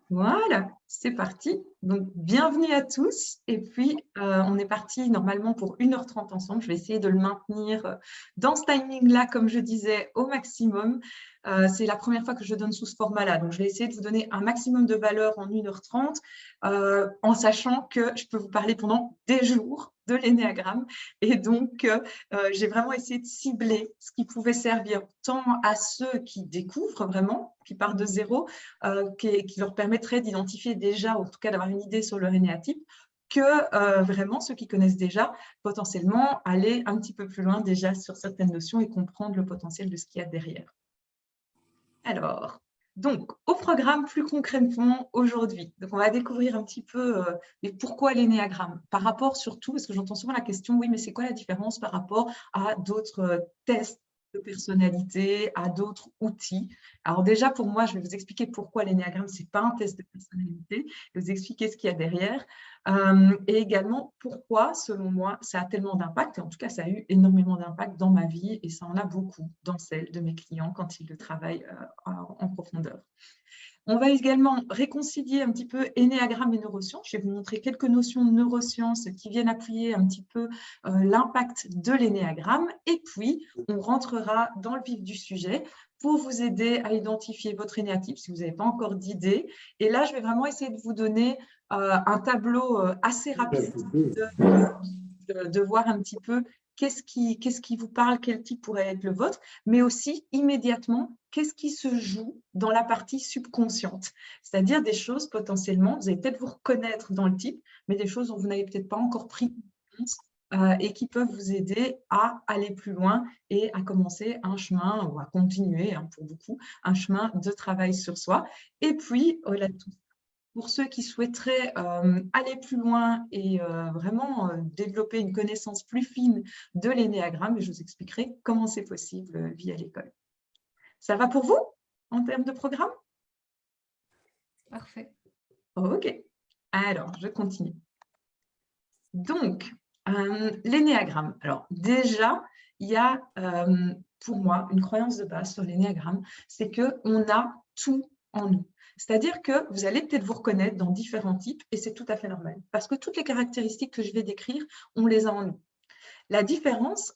Voilà, c'est parti. Donc, bienvenue à tous. Et puis, on est parti normalement pour 1h30 ensemble. Je vais essayer de le maintenir dans ce timing-là, comme je disais, au maximum. C'est la première fois que je donne sous ce format-là. Donc, je vais essayer de vous donner un maximum de valeur en 1h30, en sachant que je peux vous parler pendant des jours de l'énéagramme. Et donc, j'ai vraiment essayé de cibler ce qui pouvait servir tant à ceux qui découvrent vraiment, qui partent de zéro, qui leur permettrait d'identifier déjà, ou en tout cas d'avoir une idée sur leur énéatype, que vraiment ceux qui connaissent déjà, potentiellement aller un petit peu plus loin déjà sur certaines notions et comprendre le potentiel de ce qu'il y a derrière. Alors, donc, au programme plus concrètement aujourd'hui, donc on va découvrir un petit peu mais pourquoi l'énéagramme par rapport surtout, parce que j'entends souvent la question, oui, mais c'est quoi la différence par rapport à d'autres tests de personnalité, à d'autres outils? Alors déjà, pour moi, je vais vous expliquer pourquoi l'énéagramme, ce n'est pas un test de personnalité, je vais vous expliquer ce qu'il y a derrière, et également pourquoi, selon moi, ça a tellement d'impact, et en tout cas, ça a eu énormément d'impact dans ma vie, et ça en a beaucoup dans celle de mes clients quand ils le travaillent en profondeur. On va également réconcilier un petit peu énéagramme et neurosciences. Je vais vous montrer quelques notions de neurosciences qui viennent appuyer un petit peu l'impact de l'énéagramme. Et puis, on rentrera dans le vif du sujet pour vous aider à identifier votre énéatype si vous n'avez pas encore d'idée. Et là, je vais vraiment essayer de vous donner un tableau assez rapide de voir un petit peu qu'est-ce qui vous parle, quel type pourrait être le vôtre, mais aussi immédiatement, qu'est-ce qui se joue dans la partie subconsciente, c'est-à-dire des choses potentiellement, vous allez peut-être vous reconnaître dans le type, mais des choses dont vous n'avez peut-être pas encore pris compte et qui peuvent vous aider à aller plus loin et à commencer un chemin, ou à continuer pour beaucoup, un chemin de travail sur soi. Et puis, au-delà de tout, pour ceux qui souhaiteraient aller plus loin et vraiment développer une connaissance plus fine de l'énéagramme, je vous expliquerai comment c'est possible via l'école. Ça va pour vous en termes de programme? Parfait. Ok, alors je continue. Donc, l'énéagramme. Alors déjà, il y a pour moi une croyance de base sur l'énéagramme, c'est qu'on a tout en nous. C'est-à-dire que vous allez peut-être vous reconnaître dans différents types et c'est tout à fait normal parce que toutes les caractéristiques que je vais décrire, on les a en nous. La différence,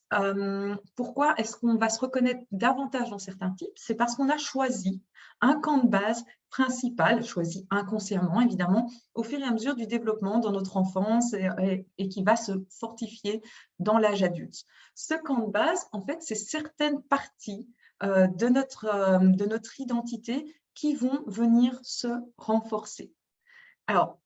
pourquoi est-ce qu'on va se reconnaître davantage dans certains types? C'est parce qu'on a choisi un camp de base principal, choisi inconsciemment évidemment, au fur et à mesure du développement dans notre enfance et qui va se fortifier dans l'âge adulte. Ce camp de base, en fait, c'est certaines parties de notre identité qui vont venir se renforcer. Alors,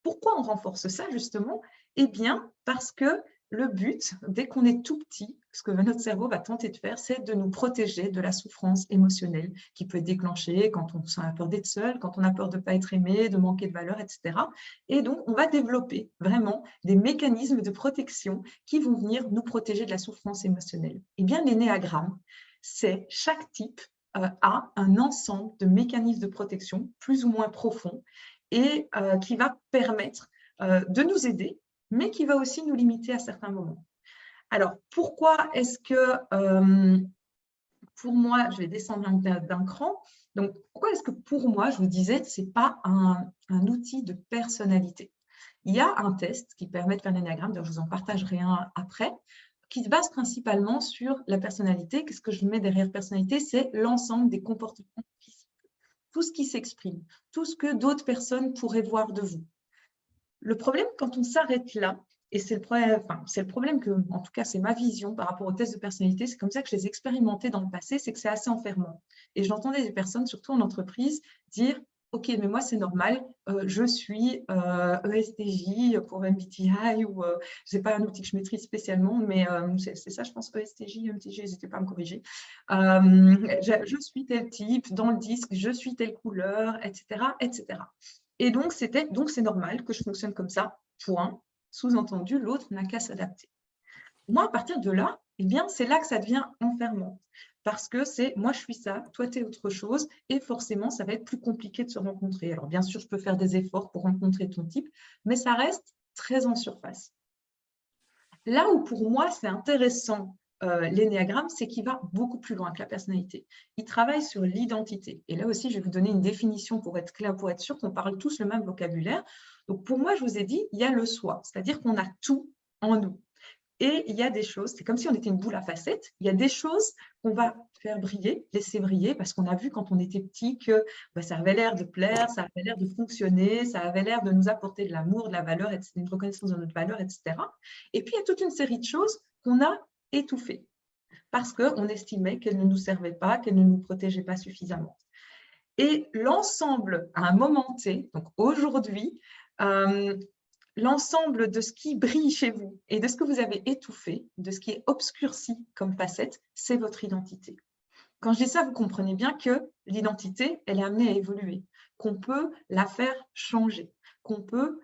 pourquoi on renforce ça justement? Eh bien, parce que le but, dès qu'on est tout petit, ce que notre cerveau va tenter de faire, c'est de nous protéger de la souffrance émotionnelle qui peut être déclenchée quand on a peur d'être seul, quand on a peur de ne pas être aimé, de manquer de valeur, etc. Et donc, on va développer vraiment des mécanismes de protection qui vont venir nous protéger de la souffrance émotionnelle. Eh bien, l'énéagramme, c'est chaque type a un ensemble de mécanismes de protection plus ou moins profonds et qui va permettre de nous aider, mais qui va aussi nous limiter à certains moments. Alors, pourquoi est-ce que, pour moi, je vais descendre d'un cran, donc pourquoi est-ce que pour moi, je vous disais, ce n'est pas un outil de personnalité? Il y a un test qui permet de faire l'énéagramme, d'ailleurs je vous en partagerai un après, qui se base principalement sur la personnalité. Qu'est-ce que je mets derrière personnalité? C'est l'ensemble des comportements physiques, tout ce qui s'exprime, tout ce que d'autres personnes pourraient voir de vous. Le problème, quand on s'arrête là, et c'est le problème que, en tout cas, c'est ma vision par rapport aux tests de personnalité, c'est comme ça que je les ai expérimentés dans le passé, c'est que c'est assez enfermant. Et j'entendais des personnes, surtout en entreprise, dire « Ok, mais moi, c'est normal, je suis ESTJ pour MBTI ou je n'ai pas un outil que je maîtrise spécialement, mais c'est ça, je pense, ESTJ, MBTI, n'hésitez pas à me corriger. Je suis tel type, dans le disque, je suis telle couleur, etc. etc. » Et donc, c'est normal que je fonctionne comme ça, point. Sous-entendu, l'autre n'a qu'à s'adapter. Moi, à partir de là, eh bien, c'est là que ça devient enfermant. Parce que c'est moi, je suis ça, toi, tu es autre chose, et forcément, ça va être plus compliqué de se rencontrer. Alors, bien sûr, je peux faire des efforts pour rencontrer ton type, mais ça reste très en surface. Là où, pour moi, c'est intéressant l'énéagramme, c'est qu'il va beaucoup plus loin que la personnalité. Il travaille sur l'identité. Et là aussi, je vais vous donner une définition pour être clair, pour être sûr qu'on parle tous le même vocabulaire. Donc, pour moi, je vous ai dit, il y a le soi, c'est-à-dire qu'on a tout en nous. Et il y a des choses, c'est comme si on était une boule à facettes, il y a des choses qu'on va faire briller, laisser briller, parce qu'on a vu quand on était petit que ça avait l'air de plaire, ça avait l'air de fonctionner, ça avait l'air de nous apporter de l'amour, de la valeur, une reconnaissance de notre valeur, etc. Et puis, il y a toute une série de choses qu'on a étouffées, parce qu'on estimait qu'elles ne nous servaient pas, qu'elles ne nous protégeaient pas suffisamment. Et l'ensemble, à un moment T, donc aujourd'hui, l'ensemble de ce qui brille chez vous et de ce que vous avez étouffé, de ce qui est obscurci comme facette, c'est votre identité. Quand je dis ça, vous comprenez bien que l'identité, elle est amenée à évoluer, qu'on peut la faire changer, qu'on peut…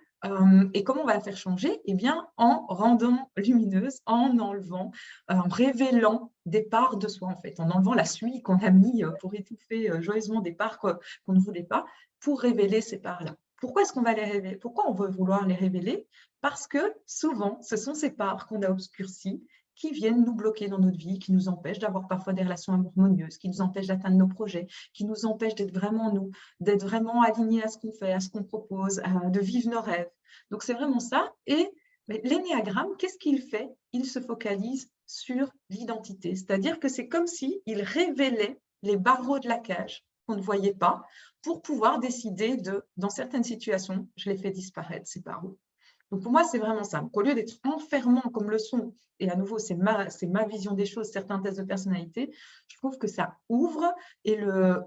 et comment on va la faire changer? Eh bien, en rendant lumineuse, en enlevant, en révélant des parts de soi, en fait, en enlevant la suie qu'on a mis pour étouffer joyeusement des parts qu'on ne voulait pas, pour révéler ces parts-là. Pourquoi est-ce qu'on va les révéler? Pourquoi on veut vouloir les révéler? Parce que souvent, ce sont ces parts qu'on a obscurcies qui viennent nous bloquer dans notre vie, qui nous empêchent d'avoir parfois des relations harmonieuses, qui nous empêchent d'atteindre nos projets, qui nous empêchent d'être vraiment nous, d'être vraiment alignés à ce qu'on fait, à ce qu'on propose, de vivre nos rêves. Donc, c'est vraiment ça. Et l'énéagramme, qu'est-ce qu'il fait? Il se focalise sur l'identité. C'est-à-dire que c'est comme s'il révélait les barreaux de la cage qu'on ne voyait pas pour pouvoir décider de, dans certaines situations, je les fais disparaître, ces barreaux. Donc, pour moi, c'est vraiment ça. Donc, au lieu d'être enfermant comme le sont, et à nouveau, c'est ma vision des choses, certains tests de personnalité, je trouve que ça ouvre. Et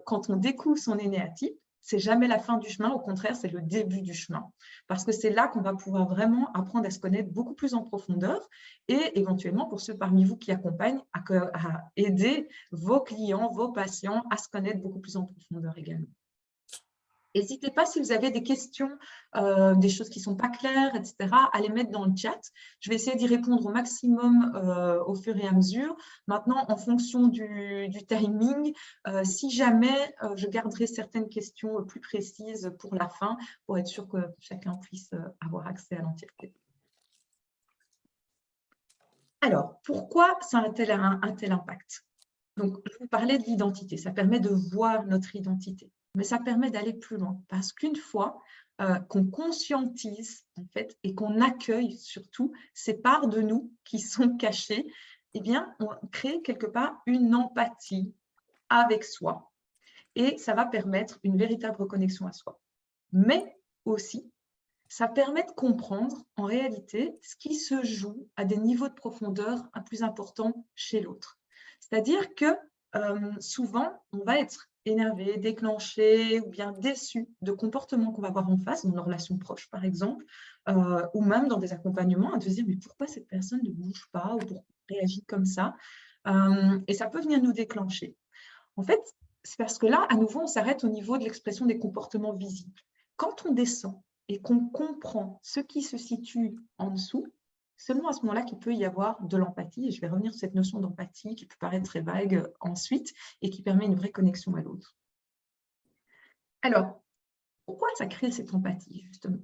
quand on découvre son énéatype, c'est jamais la fin du chemin. Au contraire, c'est le début du chemin. Parce que c'est là qu'on va pouvoir vraiment apprendre à se connaître beaucoup plus en profondeur et éventuellement, pour ceux parmi vous qui accompagnent, à aider vos clients, vos patients à se connaître beaucoup plus en profondeur également. N'hésitez pas, si vous avez des questions, des choses qui ne sont pas claires, etc., à les mettre dans le chat. Je vais essayer d'y répondre au maximum au fur et à mesure. Maintenant, en fonction du timing, si jamais, je garderai certaines questions plus précises pour la fin, pour être sûr que chacun puisse avoir accès à l'entièreté. Alors, pourquoi ça a un tel impact? Donc, je vous parlais de l'identité. Ça permet de voir notre identité. Mais ça permet d'aller plus loin parce qu'une fois qu'on conscientise en fait, et qu'on accueille surtout ces parts de nous qui sont cachées, eh bien, on crée quelque part une empathie avec soi et ça va permettre une véritable reconnexion à soi. Mais aussi, ça permet de comprendre en réalité ce qui se joue à des niveaux de profondeur plus importants chez l'autre. C'est-à-dire que souvent, on va être énervé, déclenché ou bien déçu de comportements qu'on va voir en face, dans nos relations proches par exemple, ou même dans des accompagnements, de se dire mais pourquoi cette personne ne bouge pas ou pourquoi elle réagit comme ça, et ça peut venir nous déclencher. En fait, c'est parce que là, à nouveau, on s'arrête au niveau de l'expression des comportements visibles. Quand on descend et qu'on comprend ce qui se situe en dessous, seulement à ce moment-là qu'il peut y avoir de l'empathie, et je vais revenir sur cette notion d'empathie qui peut paraître très vague ensuite, et qui permet une vraie connexion à l'autre. Alors, pourquoi ça crée cette empathie, justement?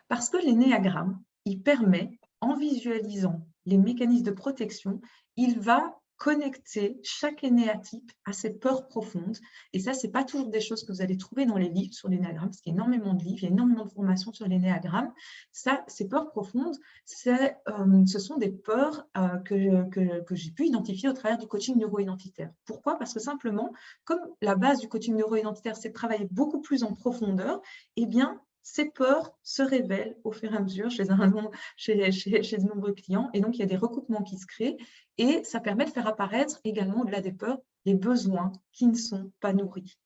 Parce que l'énéagramme, il permet, en visualisant les mécanismes de protection, il va connecter chaque énéatype à ses peurs profondes. Et ça, ce n'est pas toujours des choses que vous allez trouver dans les livres sur l'énéagramme, parce qu'il y a énormément de livres, il y a énormément de formations sur l'énéagramme. Ça, ces peurs profondes, ce sont des peurs que j'ai pu identifier au travers du coaching neuro-identitaire. Pourquoi? Parce que simplement, comme la base du coaching neuro-identitaire, c'est de travailler beaucoup plus en profondeur, eh bien, ces peurs se révèlent au fur et à mesure chez de nombreux clients. Et donc, il y a des recoupements qui se créent et ça permet de faire apparaître également, au-delà des peurs, les besoins qui ne sont pas nourris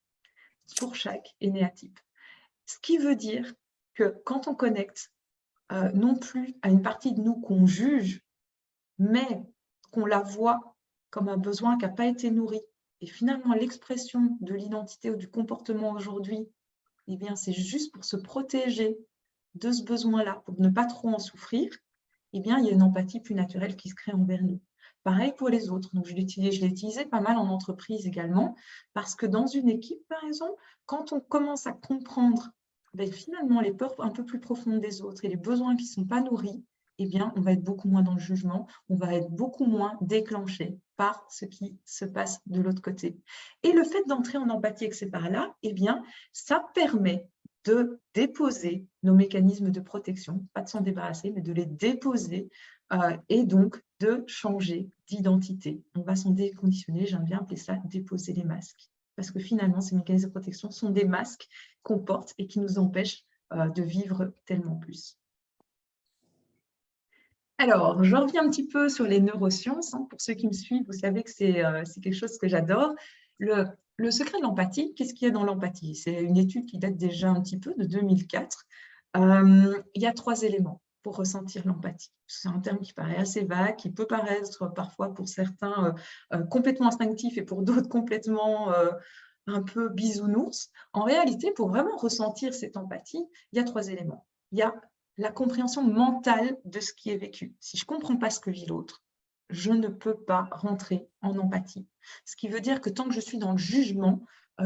pour chaque énéatype. Ce qui veut dire que quand on connecte non plus à une partie de nous qu'on juge, mais qu'on la voit comme un besoin qui n'a pas été nourri, et finalement l'expression de l'identité ou du comportement aujourd'hui, eh bien, c'est juste pour se protéger de ce besoin-là, pour ne pas trop en souffrir, eh bien, il y a une empathie plus naturelle qui se crée envers nous. Pareil pour les autres. Donc, je l'ai utilisé pas mal en entreprise également, parce que dans une équipe, par exemple, quand on commence à comprendre finalement les peurs un peu plus profondes des autres et les besoins qui ne sont pas nourris, eh bien, on va être beaucoup moins dans le jugement, on va être beaucoup moins déclenché par ce qui se passe de l'autre côté. Et le fait d'entrer en empathie avec ces parts-là, eh bien, ça permet de déposer nos mécanismes de protection, pas de s'en débarrasser, mais de les déposer et donc de changer d'identité. On va s'en déconditionner, j'aime bien appeler ça déposer les masques. Parce que finalement, ces mécanismes de protection sont des masques qu'on porte et qui nous empêchent de vivre tellement plus. Alors, je reviens un petit peu sur les neurosciences. Pour ceux qui me suivent, vous savez que c'est quelque chose que j'adore. Le secret de l'empathie, qu'est-ce qu'il y a dans l'empathie? C'est une étude qui date déjà un petit peu, de 2004. Il y a 3 éléments pour ressentir l'empathie. C'est un terme qui paraît assez vague, qui peut paraître parfois pour certains complètement instinctif et pour d'autres complètement un peu bisounours. En réalité, pour vraiment ressentir cette empathie, il y a 3 éléments. Il y a la compréhension mentale de ce qui est vécu. Si je ne comprends pas ce que vit l'autre, je ne peux pas rentrer en empathie. Ce qui veut dire que tant que je suis dans le jugement,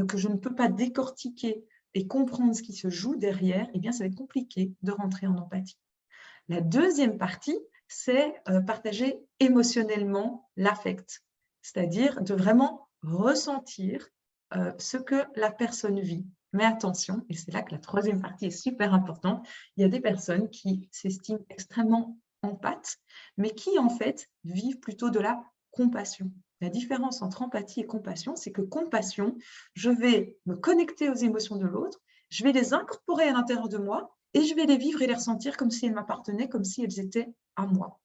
que je ne peux pas décortiquer et comprendre ce qui se joue derrière, eh bien, ça va être compliqué de rentrer en empathie. La deuxième partie, c'est partager émotionnellement l'affect, c'est-à-dire de vraiment ressentir ce que la personne vit. Mais attention, et c'est là que la troisième partie est super importante, il y a des personnes qui s'estiment extrêmement empathes, mais qui en fait vivent plutôt de la compassion. La différence entre empathie et compassion, c'est que compassion, je vais me connecter aux émotions de l'autre, je vais les incorporer à l'intérieur de moi et je vais les vivre et les ressentir comme si elles m'appartenaient, comme si elles étaient à moi.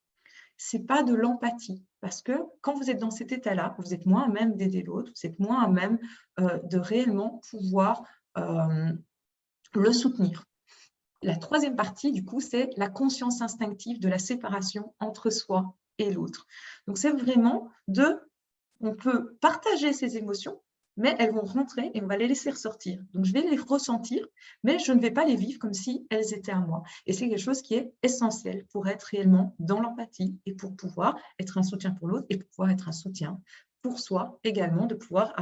Ce n'est pas de l'empathie, parce que quand vous êtes dans cet état-là, vous êtes moins à même d'aider l'autre, vous êtes moins à même de réellement pouvoir le soutenir. La troisième partie, du coup, c'est la conscience instinctive de la séparation entre soi et l'autre. Donc, c'est vraiment on peut partager ses émotions, mais elles vont rentrer et on va les laisser ressortir. Donc, je vais les ressentir, mais je ne vais pas les vivre comme si elles étaient à moi. Et c'est quelque chose qui est essentiel pour être réellement dans l'empathie et pour pouvoir être un soutien pour l'autre et pour pouvoir être un soutien pour soi également, de pouvoir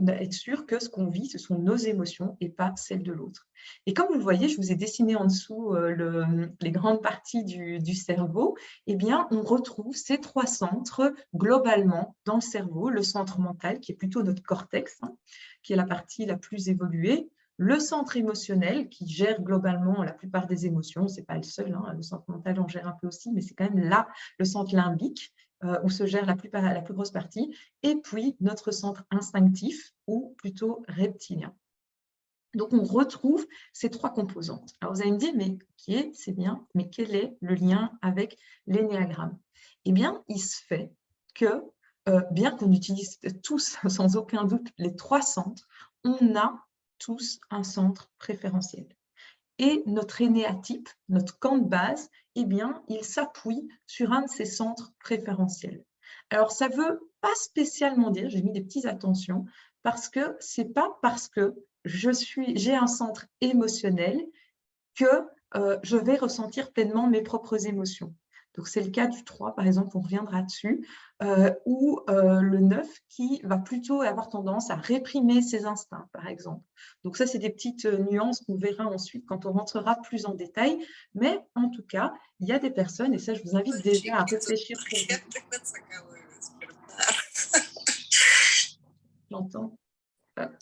être sûr que ce qu'on vit, ce sont nos émotions et pas celles de l'autre. Et comme vous le voyez, je vous ai dessiné en dessous les grandes parties du cerveau. Eh bien, on retrouve ces 3 centres globalement dans le cerveau. Le centre mental, qui est plutôt notre cortex, qui est la partie la plus évoluée. Le centre émotionnel, qui gère globalement la plupart des émotions. Ce n'est pas le seul, le centre mental en gère un peu aussi, mais c'est quand même là le centre limbique, où se gère la plus grosse partie. Et puis, notre centre instinctif, ou plutôt reptilien. Donc, on retrouve ces 3 composantes. Alors, vous allez me dire, mais c'est bien, mais quel est le lien avec l'énéagramme? Eh bien, il se fait que, bien qu'on utilise tous, sans aucun doute, les 3 centres, on a tous un centre préférentiel. Et notre énéatype, notre camp de base, eh bien, il s'appuie sur un de ces centres préférentiels. Alors, ça ne veut pas spécialement dire, j'ai mis des petites attentions, parce que ce n'est pas parce que j'ai un centre émotionnel que je vais ressentir pleinement mes propres émotions. Donc, c'est le cas du 3, par exemple, on reviendra dessus, ou le 9 qui va plutôt avoir tendance à réprimer ses instincts, par exemple. Donc, ça, c'est des petites nuances qu'on verra ensuite quand on rentrera plus en détail. Mais en tout cas, il y a des personnes, et ça, je vous invite déjà à réfléchir pour vous. J'entends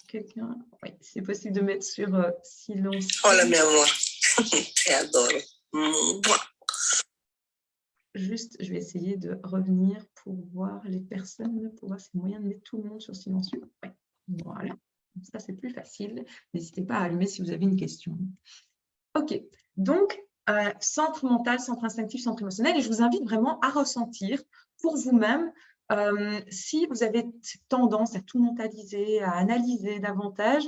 quelqu'un. Oui, c'est possible de mettre sur silence. Hola, mi amor. Te adoro. Juste, je vais essayer de revenir pour voir les personnes, pour voir si y a moyen de mettre tout le monde sur silencieux. Ouais. Voilà, ça c'est plus facile. N'hésitez pas à allumer si vous avez une question. Ok, donc centre mental, centre instinctif, centre émotionnel, et je vous invite vraiment à ressentir pour vous-même si vous avez tendance à tout mentaliser, à analyser davantage,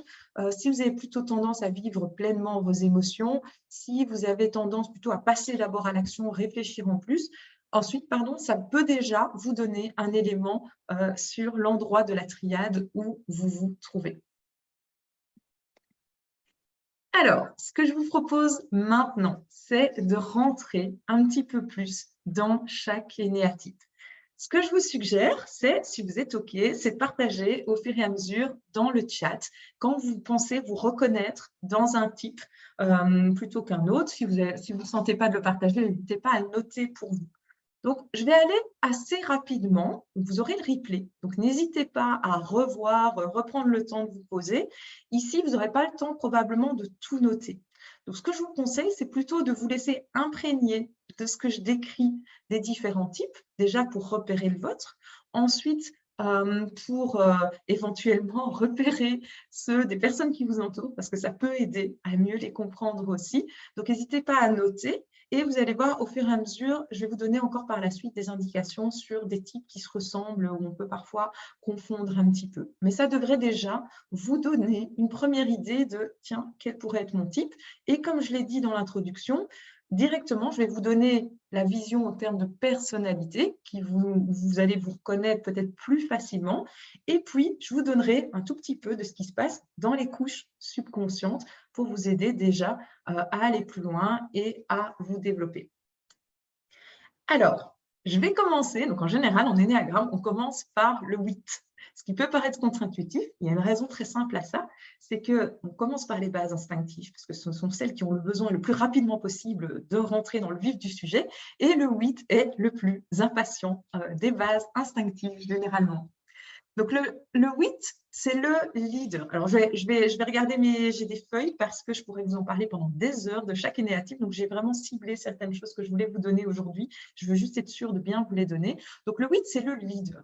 si vous avez plutôt tendance à vivre pleinement vos émotions, si vous avez tendance plutôt à passer d'abord à l'action, réfléchir en plus, ensuite, ça peut déjà vous donner un élément sur l'endroit de la triade où vous vous trouvez. Alors, ce que je vous propose maintenant, c'est de rentrer un petit peu plus dans chaque énéatype. Ce que je vous suggère, c'est, si vous êtes OK, c'est de partager au fur et à mesure dans le chat quand vous pensez vous reconnaître dans un type plutôt qu'un autre. Si vous ne sentez pas de le partager, n'hésitez pas à le noter pour vous. Donc, je vais aller assez rapidement. Vous aurez le replay. Donc, n'hésitez pas à revoir, reprendre le temps de vous poser. Ici, vous n'aurez pas le temps probablement de tout noter. Donc, ce que je vous conseille, c'est plutôt de vous laisser imprégner de ce que je décris des différents types, déjà pour repérer le vôtre. Ensuite, pour éventuellement repérer ceux des personnes qui vous entourent, parce que ça peut aider à mieux les comprendre aussi. Donc, n'hésitez pas à noter. Et vous allez voir, au fur et à mesure, je vais vous donner encore par la suite des indications sur des types qui se ressemblent, où on peut parfois confondre un petit peu. Mais ça devrait déjà vous donner une première idée de, tiens, quel pourrait être mon type? Et comme je l'ai dit dans l'introduction, directement, je vais vous donner la vision en termes de personnalité, vous allez vous reconnaître peut-être plus facilement. Et puis, je vous donnerai un tout petit peu de ce qui se passe dans les couches subconscientes pour vous aider déjà à aller plus loin et à vous développer. Alors, je vais commencer. Donc, en général, en énéagramme, on commence par le 8. Ce qui peut paraître contre-intuitif, il y a une raison très simple à ça, c'est qu'on commence par les bases instinctives, parce que ce sont celles qui ont le besoin le plus rapidement possible de rentrer dans le vif du sujet, et le 8 est le plus impatient des bases instinctives, généralement. Donc, le 8, c'est le leader. Alors, je vais regarder j'ai des feuilles parce que je pourrais vous en parler pendant des heures de chaque énéatype. Donc, j'ai vraiment ciblé certaines choses que je voulais vous donner aujourd'hui. Je veux juste être sûre de bien vous les donner. Donc, le 8, c'est le leader.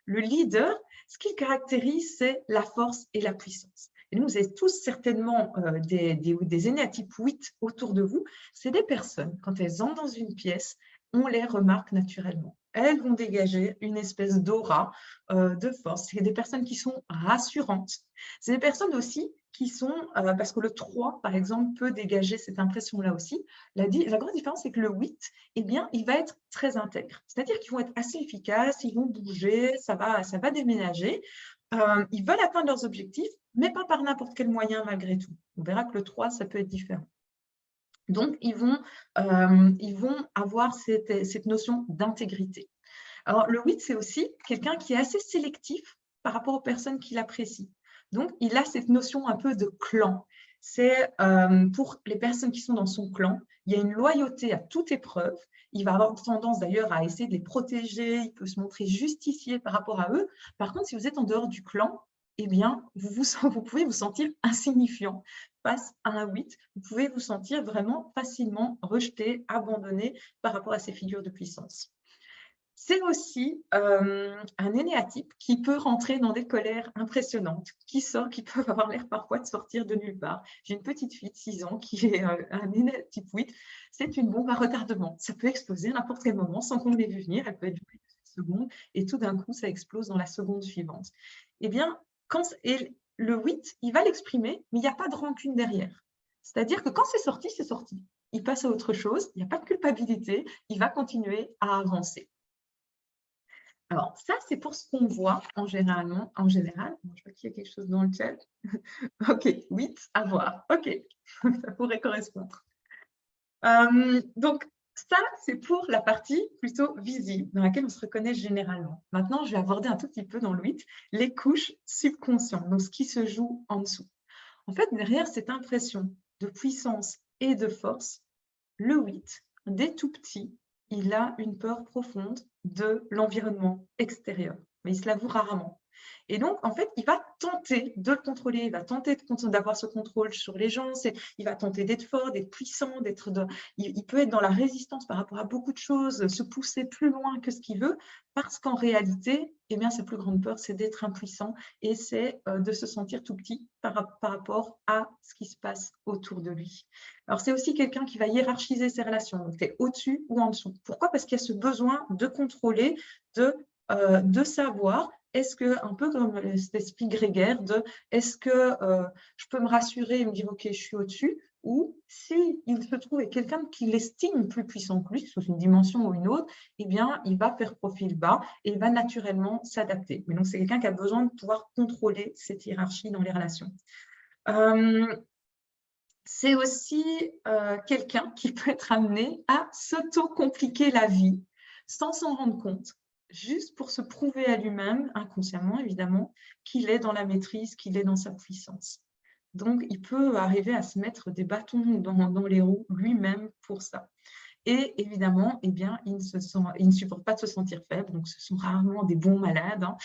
Le leader, ce qui le caractérise, c'est la force et la puissance. Et nous, vous avez tous certainement des énéatypes 8 autour de vous. C'est des personnes, quand elles entrent dans une pièce, on les remarque naturellement. Elles vont dégager une espèce d'aura de force. C'est des personnes qui sont rassurantes. C'est des personnes aussi qui sont, parce que le 3, par exemple, peut dégager cette impression-là aussi. La grande différence, c'est que le 8, eh bien, il va être très intègre. C'est-à-dire qu'ils vont être assez efficaces, ils vont bouger, ça va déménager. Ils veulent atteindre leurs objectifs, mais pas par n'importe quel moyen malgré tout. On verra que le 3, ça peut être différent. Donc, ils vont avoir cette notion d'intégrité. Alors, le 8, c'est aussi quelqu'un qui est assez sélectif par rapport aux personnes qu'il apprécie. Donc, il a cette notion un peu de clan. C'est pour les personnes qui sont dans son clan, il y a une loyauté à toute épreuve. Il va avoir tendance d'ailleurs à essayer de les protéger, il peut se montrer justicier par rapport à eux. Par contre, si vous êtes en dehors du clan, eh bien, vous pouvez vous sentir insignifiant face à un 8. Vous pouvez vous sentir vraiment facilement rejeté, abandonné par rapport à ces figures de puissance. C'est aussi un énéatype qui peut rentrer dans des colères impressionnantes, qui peuvent avoir l'air parfois de sortir de nulle part. J'ai une petite fille de 6 ans qui est un énéatype 8. C'est une bombe à retardement. Ça peut exploser à n'importe quel moment sans qu'on l'ait vu venir. Elle peut être jouée une seconde et tout d'un coup, ça explose dans la seconde suivante. Eh bien, le 8, il va l'exprimer, mais il n'y a pas de rancune derrière. C'est-à-dire que quand c'est sorti, c'est sorti. Il passe à autre chose, il n'y a pas de culpabilité, il va continuer à avancer. Alors, ça, c'est pour ce qu'on voit en général. Je vois qu'il y a quelque chose dans le chat. OK, 8 à voir. OK, ça pourrait correspondre. Donc, ça, c'est pour la partie plutôt visible, dans laquelle on se reconnaît généralement. Maintenant, je vais aborder un tout petit peu dans le 8, les couches subconscientes, donc ce qui se joue en dessous. En fait, derrière cette impression de puissance et de force, le 8, dès tout petit, il a une peur profonde de l'environnement extérieur, mais il se l'avoue rarement. Et donc, en fait, il va tenter de le contrôler, il va tenter d'avoir ce contrôle sur les gens, il va tenter d'être fort, d'être puissant, il peut être dans la résistance par rapport à beaucoup de choses, se pousser plus loin que ce qu'il veut, parce qu'en réalité, eh bien, sa plus grande peur, c'est d'être impuissant et c'est de se sentir tout petit par rapport à ce qui se passe autour de lui. Alors, c'est aussi quelqu'un qui va hiérarchiser ses relations, donc tu es au-dessus ou en dessous. Pourquoi? Parce qu'il y a ce besoin de contrôler, de savoir, est-ce que, un peu comme cet esprit grégaire, est-ce que je peux me rassurer et me dire, OK, je suis au-dessus, ou s'il se trouve avec quelqu'un qui l'estime plus puissant que lui, sous une dimension ou une autre, eh bien, il va faire profil bas et il va naturellement s'adapter. Mais donc, c'est quelqu'un qui a besoin de pouvoir contrôler cette hiérarchie dans les relations. C'est aussi quelqu'un qui peut être amené à s'auto-compliquer la vie sans s'en rendre compte. juste pour se prouver à lui-même, inconsciemment évidemment, qu'il est dans la maîtrise, qu'il est dans sa puissance. Donc, il peut arriver à se mettre des bâtons dans les roues lui-même pour ça. Et évidemment, eh bien, il ne supporte pas de se sentir faible, donc ce sont rarement des bons malades, hein.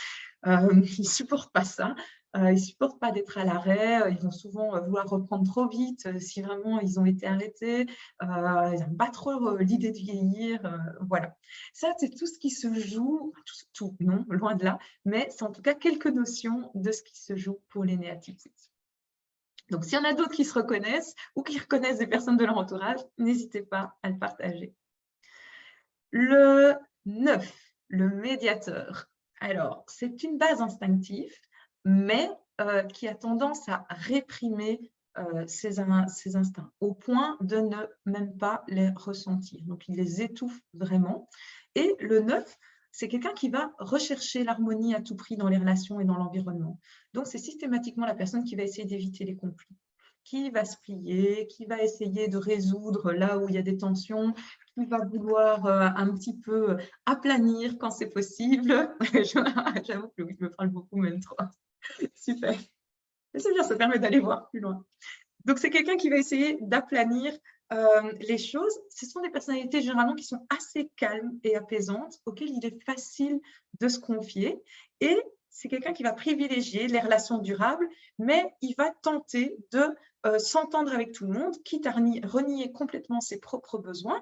Ils ne supportent pas ça, ils ne supportent pas d'être à l'arrêt, ils vont souvent vouloir reprendre trop vite si vraiment ils ont été arrêtés, ils n'aiment pas trop l'idée de vieillir, voilà. Ça, c'est tout ce qui se joue, tout, non, loin de là, mais c'est en tout cas quelques notions de ce qui se joue pour les néatypes. Donc, s'il y en a d'autres qui se reconnaissent ou qui reconnaissent des personnes de leur entourage, n'hésitez pas à le partager. Le 9, le médiateur. Alors, c'est une base instinctive, mais qui a tendance à réprimer ses instincts, au point de ne même pas les ressentir. Donc, il les étouffe vraiment. Et le 9, c'est quelqu'un qui va rechercher l'harmonie à tout prix dans les relations et dans l'environnement. Donc, c'est systématiquement la personne qui va essayer d'éviter les conflits, qui va se plier, qui va essayer de résoudre là où il y a des tensions, qui va vouloir un petit peu aplanir quand c'est possible. J'avoue que Louis me parle beaucoup même trop. Super. C'est bien, ça permet d'aller voir plus loin. Donc, c'est quelqu'un qui va essayer d'aplanir les choses. Ce sont des personnalités généralement qui sont assez calmes et apaisantes, auxquelles il est facile de se confier. Et c'est quelqu'un qui va privilégier les relations durables, mais il va tenter de s'entendre avec tout le monde, quitte à renier complètement ses propres besoins,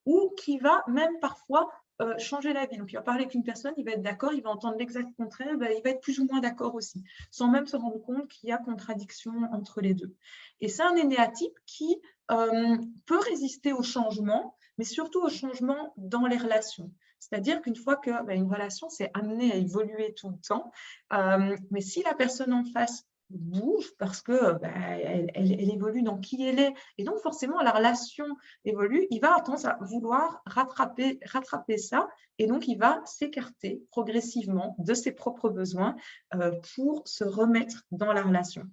ou qui va même parfois changer la vie. Donc, il va parler avec une personne, il va être d'accord, il va entendre l'exact contraire, ben, il va être plus ou moins d'accord aussi, sans même se rendre compte qu'il y a contradiction entre les deux. Et c'est un énéatype qui peut résister au changement, mais surtout au changement dans les relations. C'est-à-dire qu'une fois qu'une relation s'est amenée à évoluer tout le temps, mais si la personne en face bouge parce que elle évolue dans qui elle est, et donc forcément la relation évolue, il va avoir tendance à vouloir rattraper ça, et donc il va s'écarter progressivement de ses propres besoins pour se remettre dans la relation.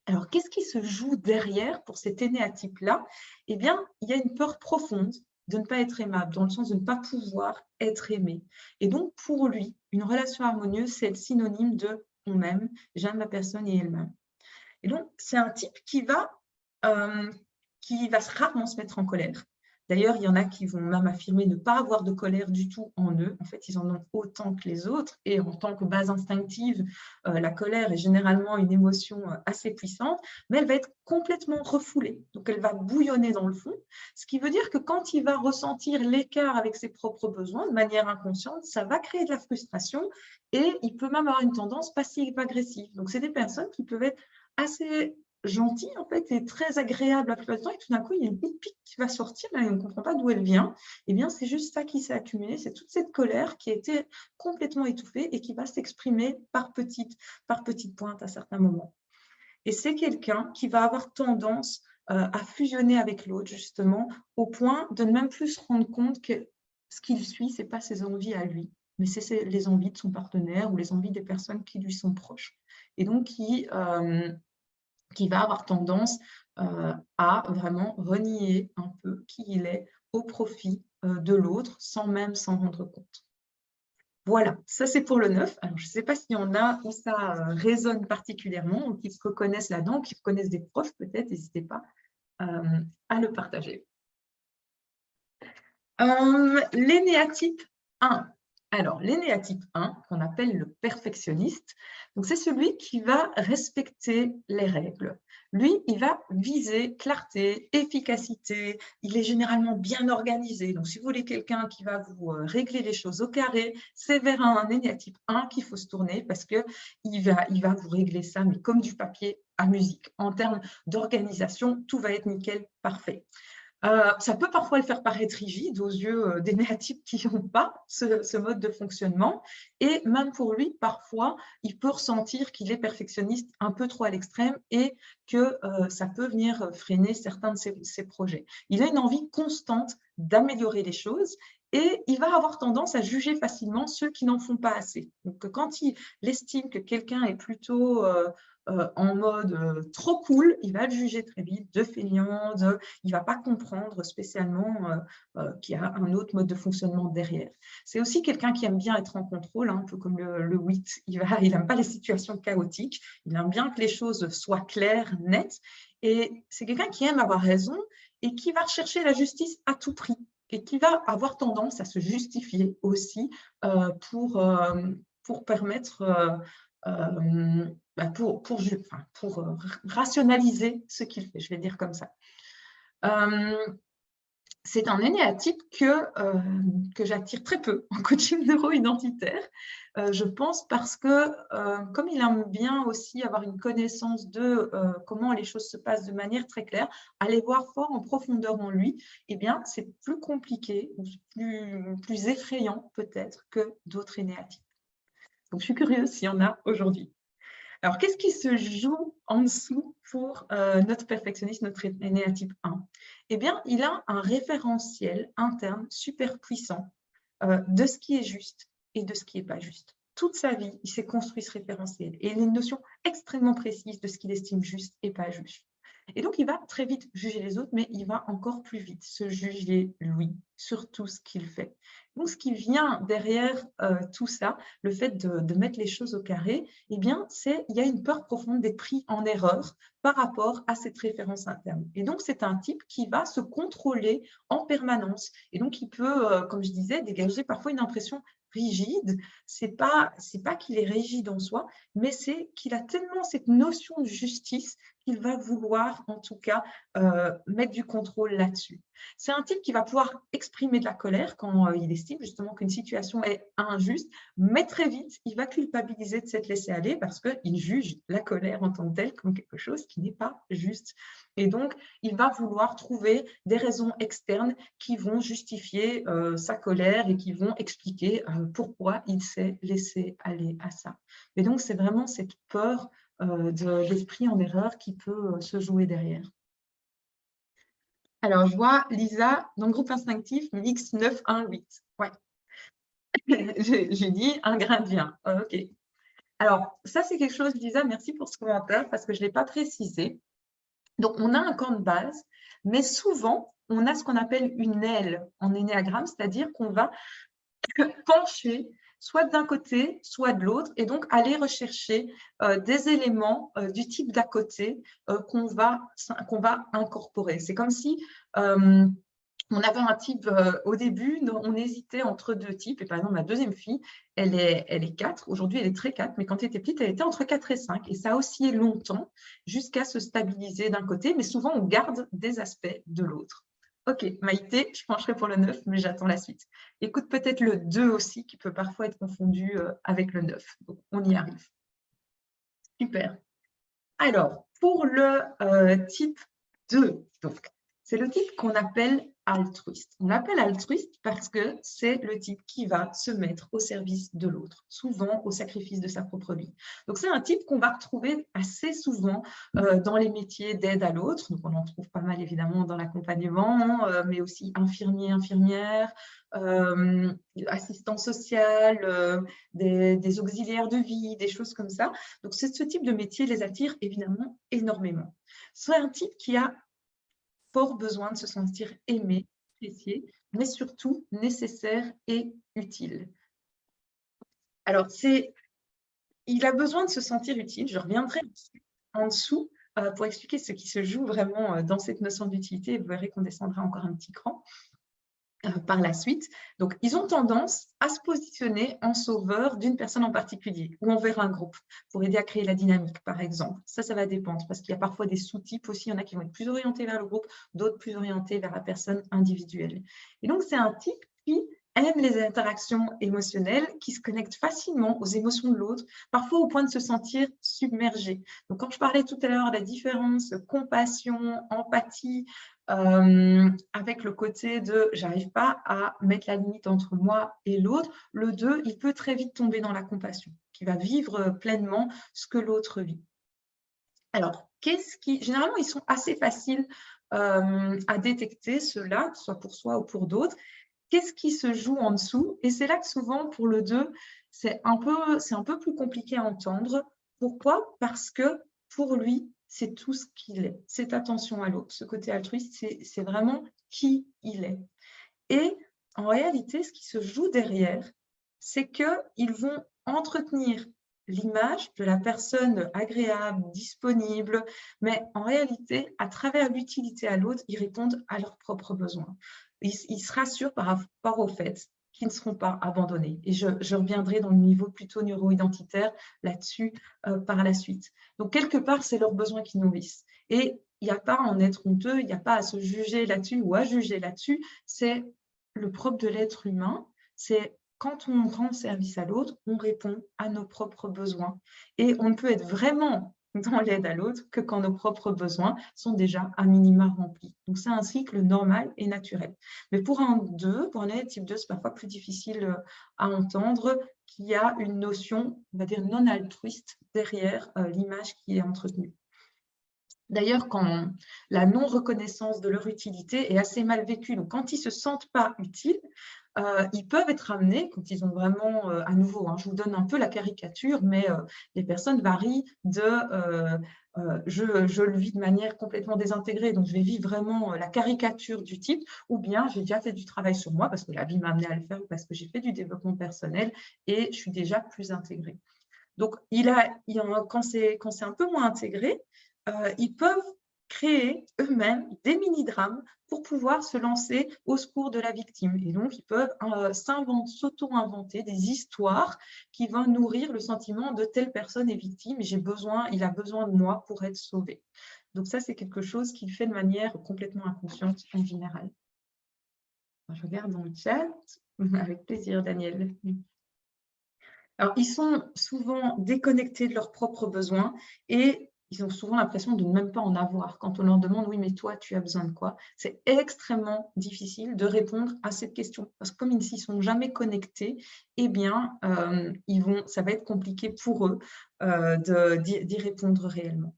Alors, qu'est-ce qui se joue derrière pour cet énéatype-là? Eh bien, il y a une peur profonde de ne pas être aimable, dans le sens de ne pas pouvoir être aimé. Et donc, pour lui, une relation harmonieuse, c'est le synonyme de « on m'aime, j'aime la personne et elle m'aime ». Et donc, c'est un type qui va rarement se mettre en colère. D'ailleurs, il y en a qui vont même affirmer ne pas avoir de colère du tout en eux. En fait, ils en ont autant que les autres. Et en tant que base instinctive, la colère est généralement une émotion assez puissante, mais elle va être complètement refoulée. Donc, elle va bouillonner dans le fond. Ce qui veut dire que quand il va ressentir l'écart avec ses propres besoins de manière inconsciente, ça va créer de la frustration et il peut même avoir une tendance passive-agressive. Donc, c'est des personnes qui peuvent être assez gentille en fait et très agréable la plupart du temps, et tout d'un coup il y a une petite pique qui va sortir et on ne comprend pas d'où elle vient. Et bien c'est juste ça qui s'est accumulé, c'est toute cette colère qui a été complètement étouffée et qui va s'exprimer par petites pointes à certains moments. Et c'est quelqu'un qui va avoir tendance à fusionner avec l'autre justement, au point de ne même plus se rendre compte que ce qu'il suit, ce n'est pas ses envies à lui, mais c'est les envies de son partenaire ou les envies des personnes qui lui sont proches. Et donc qui va avoir tendance à vraiment renier un peu qui il est au profit de l'autre, sans même s'en rendre compte. Voilà, ça c'est pour le 9. Alors, je ne sais pas s'il y en a où ça résonne particulièrement, ou qui se reconnaissent là-dedans, qui reconnaissent des profs peut-être, n'hésitez pas à le partager. L'énéatype 1. Alors, l'énéatype 1, qu'on appelle le perfectionniste, c'est celui qui va respecter les règles. Lui, il va viser clarté, efficacité, il est généralement bien organisé. Donc, si vous voulez quelqu'un qui va vous régler les choses au carré, c'est vers un énéatype 1 qu'il faut se tourner parce qu'il va vous régler ça, mais comme du papier à musique. En termes d'organisation, tout va être nickel, parfait. Ça peut parfois le faire paraître rigide aux yeux des néatypes qui n'ont pas ce mode de fonctionnement. Et même pour lui, parfois, il peut ressentir qu'il est perfectionniste un peu trop à l'extrême et que ça peut venir freiner certains de ses projets. Il a une envie constante d'améliorer les choses et il va avoir tendance à juger facilement ceux qui n'en font pas assez. Donc, quand il estime que quelqu'un est plutôt en mode trop cool, il va le juger très vite de feignant, il ne va pas comprendre spécialement qu'il y a un autre mode de fonctionnement derrière. C'est aussi quelqu'un qui aime bien être en contrôle, hein, un peu comme le 8. Il n'aime pas les situations chaotiques, il aime bien que les choses soient claires, nettes. Et c'est quelqu'un qui aime avoir raison et qui va rechercher la justice à tout prix et qui va avoir tendance à se justifier aussi pour permettre, pour rationaliser ce qu'il fait, je vais dire comme ça. C'est un énéatype que j'attire très peu en coaching neuro-identitaire, je pense parce que comme il aime bien aussi avoir une connaissance de comment les choses se passent de manière très claire, aller voir fort en profondeur en lui, eh bien, c'est plus compliqué ou plus effrayant peut-être que d'autres énéatypes. Donc, je suis curieuse s'il y en a aujourd'hui. Alors, qu'est-ce qui se joue en dessous pour notre perfectionniste, notre énéatype 1? Eh bien, il a un référentiel interne super puissant de ce qui est juste et de ce qui n'est pas juste. Toute sa vie, il s'est construit ce référentiel et il a une notion extrêmement précise de ce qu'il estime juste et pas juste. Et donc, il va très vite juger les autres, mais il va encore plus vite se juger lui sur tout ce qu'il fait. Donc, ce qui vient derrière tout ça, le fait de mettre les choses au carré, eh bien, il y a une peur profonde d'être pris en erreur par rapport à cette référence interne. Et donc, c'est un type qui va se contrôler en permanence. Et donc, il peut, comme je disais, dégager parfois une impression rigide. C'est pas qu'il est rigide en soi, mais c'est qu'il a tellement cette notion de justice qu'il va vouloir, en tout cas, mettre du contrôle là-dessus. C'est un type qui va pouvoir exprimer de la colère quand il estime justement qu'une situation est injuste, mais très vite, il va culpabiliser de s'être laissé aller parce qu'il juge la colère en tant que telle comme quelque chose qui n'est pas juste. Et donc, il va vouloir trouver des raisons externes qui vont justifier sa colère et qui vont expliquer pourquoi il s'est laissé aller à ça. Et donc, c'est vraiment cette peur d'esprit en erreur qui peut se jouer derrière. Alors, je vois Lisa, dans le groupe instinctif, mix 9-1-8. Ouais. J'ai dit un grain de vin. OK. Alors, ça, c'est quelque chose, Lisa, merci pour ce commentaire parce que je ne l'ai pas précisé. Donc, on a un camp de base, mais souvent, on a ce qu'on appelle une aile en énéagramme, c'est-à-dire qu'on va pencher soit d'un côté, soit de l'autre, et donc aller rechercher des éléments du type d'à côté qu'on va incorporer. C'est comme si on avait un type au début, on hésitait entre deux types, et par exemple, ma deuxième fille, elle est 4, aujourd'hui elle est très 4, mais quand elle était petite, elle était entre 4 et 5, et ça a oscillé longtemps jusqu'à se stabiliser d'un côté, mais souvent on garde des aspects de l'autre. Ok, Maïté, je pencherai pour le 9, mais j'attends la suite. Écoute peut-être le 2 aussi, qui peut parfois être confondu avec le 9. Donc, on y arrive. Super. Alors, pour le type 2, donc, c'est le type qu'on appelle altruiste. On l'appelle altruiste parce que c'est le type qui va se mettre au service de l'autre, souvent au sacrifice de sa propre vie. Donc, c'est un type qu'on va retrouver assez souvent dans les métiers d'aide à l'autre. Donc, on en trouve pas mal évidemment dans l'accompagnement, mais aussi infirmier, infirmière, assistant social, des auxiliaires de vie, des choses comme ça. Donc, ce type de métier les attire évidemment énormément. C'est un type qui a fort besoin de se sentir aimé, apprécié, mais surtout nécessaire et utile. Alors, il a besoin de se sentir utile. Je reviendrai en dessous pour expliquer ce qui se joue vraiment dans cette notion d'utilité. Vous verrez qu'on descendra encore un petit cran par la suite. Donc, ils ont tendance à se positionner en sauveur d'une personne en particulier ou envers un groupe pour aider à créer la dynamique, par exemple. Ça va dépendre parce qu'il y a parfois des sous-types aussi. Il y en a qui vont être plus orientés vers le groupe, d'autres plus orientés vers la personne individuelle. Et donc, c'est un type qui aime les interactions émotionnelles, qui se connecte facilement aux émotions de l'autre, parfois au point de se sentir submergé. Donc, quand je parlais tout à l'heure de la différence compassion, empathie, avec le côté de j'arrive pas à mettre la limite entre moi et l'autre, le 2, il peut très vite tomber dans la compassion, qui va vivre pleinement ce que l'autre vit. Alors, généralement, ils sont assez faciles à détecter, ceux-là, soit pour soi ou pour d'autres. Qu'est-ce qui se joue en dessous? Et c'est là que souvent, pour le 2, c'est un peu plus compliqué à entendre. Pourquoi? Parce que pour lui, c'est tout ce qu'il est. Cette attention à l'autre, ce côté altruiste, c'est vraiment qui il est. Et en réalité, ce qui se joue derrière, c'est qu'ils vont entretenir l'image de la personne agréable, disponible, mais en réalité, à travers l'utilité à l'autre, ils répondent à leurs propres besoins. Ils se rassurent par rapport au fait qu'ils ne seront pas abandonnés. Et je reviendrai dans le niveau plutôt neuro-identitaire là-dessus par la suite. Donc, quelque part, c'est leurs besoins qui nourrissent. Et il n'y a pas à en être honteux, il n'y a pas à se juger là-dessus ou à juger là-dessus. C'est le propre de l'être humain, c'est quand on rend service à l'autre, on répond à nos propres besoins. Et on ne peut être vraiment dans l'aide à l'autre que quand nos propres besoins sont déjà à minima remplis. Donc, c'est un cycle normal et naturel. Mais pour un élève type 2, c'est parfois plus difficile à entendre qu'il y a une notion, on va dire, non altruiste derrière l'image qui est entretenue. D'ailleurs, quand la non-reconnaissance de leur utilité est assez mal vécue, donc quand ils ne se sentent pas utiles, ils peuvent être amenés, quand ils ont vraiment, à nouveau, je vous donne un peu la caricature, mais les personnes varient de je le vis de manière complètement désintégrée, donc je vais vivre vraiment la caricature du type, ou bien j'ai déjà fait du travail sur moi parce que la vie m'a amené à le faire, ou parce que j'ai fait du développement personnel et je suis déjà plus intégrée. Donc, quand c'est un peu moins intégré, ils peuvent créer eux-mêmes des mini-drames pour pouvoir se lancer au secours de la victime. Et donc, ils peuvent s'auto-inventer des histoires qui vont nourrir le sentiment de telle personne est victime et il a besoin de moi pour être sauvé. Donc ça, c'est quelque chose qu'il fait de manière complètement inconsciente en général. Je regarde dans le chat. Avec plaisir, Daniel. Alors, ils sont souvent déconnectés de leurs propres besoins et ils ont souvent l'impression de ne même pas en avoir. Quand on leur demande « oui, mais toi, tu as besoin de quoi ?» C'est extrêmement difficile de répondre à cette question. Parce que comme ils ne s'y sont jamais connectés, eh bien, ça va être compliqué pour eux d'y répondre réellement.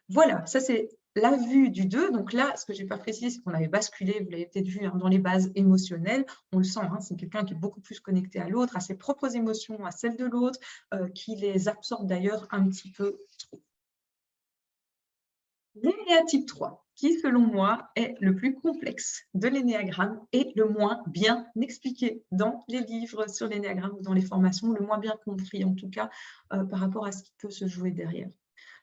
Voilà, ça c'est la vue du 2. Donc là, ce que je n'ai pas précisé, c'est qu'on avait basculé, vous l'avez peut-être vu, dans les bases émotionnelles. On le sent, c'est quelqu'un qui est beaucoup plus connecté à l'autre, à ses propres émotions, à celles de l'autre, qui les absorbe d'ailleurs un petit peu trop. L'énéatype 3, qui selon moi est le plus complexe de l'énéagramme et le moins bien expliqué dans les livres sur l'énéagramme ou dans les formations, le moins bien compris en tout cas par rapport à ce qui peut se jouer derrière.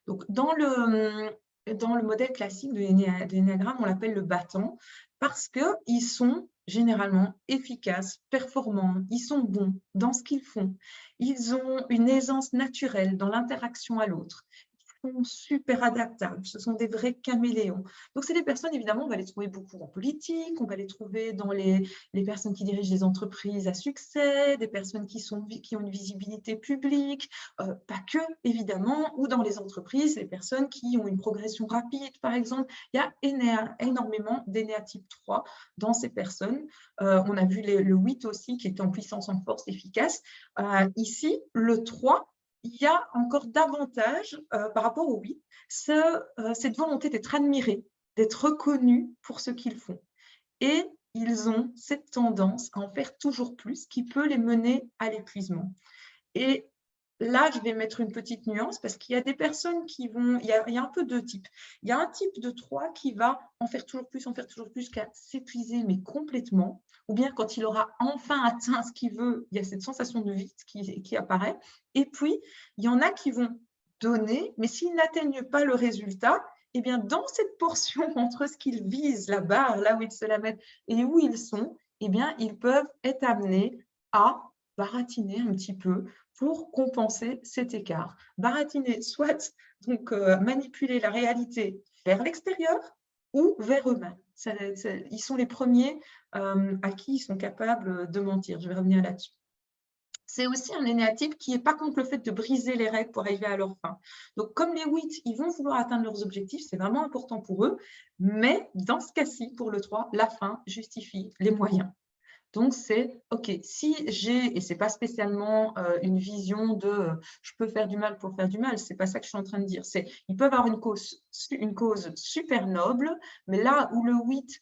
Donc, dans le modèle classique de l'énéagramme, on l'appelle le battant parce qu'ils sont généralement efficaces, performants, ils sont bons dans ce qu'ils font. Ils ont une aisance naturelle dans l'interaction à l'autre. Ils sont super adaptables, ce sont des vrais caméléons. Donc, c'est des personnes, évidemment, on va les trouver beaucoup en politique, on va les trouver dans les personnes qui dirigent des entreprises à succès, des personnes qui ont une visibilité publique, pas que, évidemment, ou dans les entreprises, les personnes qui ont une progression rapide, par exemple. Il y a énormément d'énéatype 3 dans ces personnes. On a vu le 8 aussi, qui est en puissance, en force, efficace. Ici, le 3, il y a encore davantage, par rapport au 8, cette volonté d'être admiré, d'être reconnu pour ce qu'ils font. Et ils ont cette tendance à en faire toujours plus, qui peut les mener à l'épuisement. Et là, je vais mettre une petite nuance parce qu'il y a des personnes qui vont… Il y a un peu deux types. Il y a un type de 3 qui va en faire toujours plus, jusqu'à s'épuiser, mais complètement. Ou bien quand il aura enfin atteint ce qu'il veut, il y a cette sensation de vide qui apparaît. Et puis, il y en a qui vont donner, mais s'ils n'atteignent pas le résultat, eh bien, dans cette portion entre ce qu'ils visent, la barre, là où ils se la mettent et où ils sont, eh bien, ils peuvent être amenés à baratiner un petit peu pour compenser cet écart. Baratiner, soit donc manipuler la réalité vers l'extérieur ou vers eux-mêmes. Ils sont les premiers à qui ils sont capables de mentir. Je vais revenir là-dessus. C'est aussi un énéatype qui n'est pas contre le fait de briser les règles pour arriver à leur fin. Donc, comme les 8, ils vont vouloir atteindre leurs objectifs, c'est vraiment important pour eux, mais dans ce cas-ci, pour le 3, la fin justifie les moyens. Donc, c'est OK, si j'ai, et ce n'est pas spécialement une vision de je peux faire du mal pour faire du mal, ce n'est pas ça que je suis en train de dire. Ils peuvent avoir une cause super noble, mais là où le 8,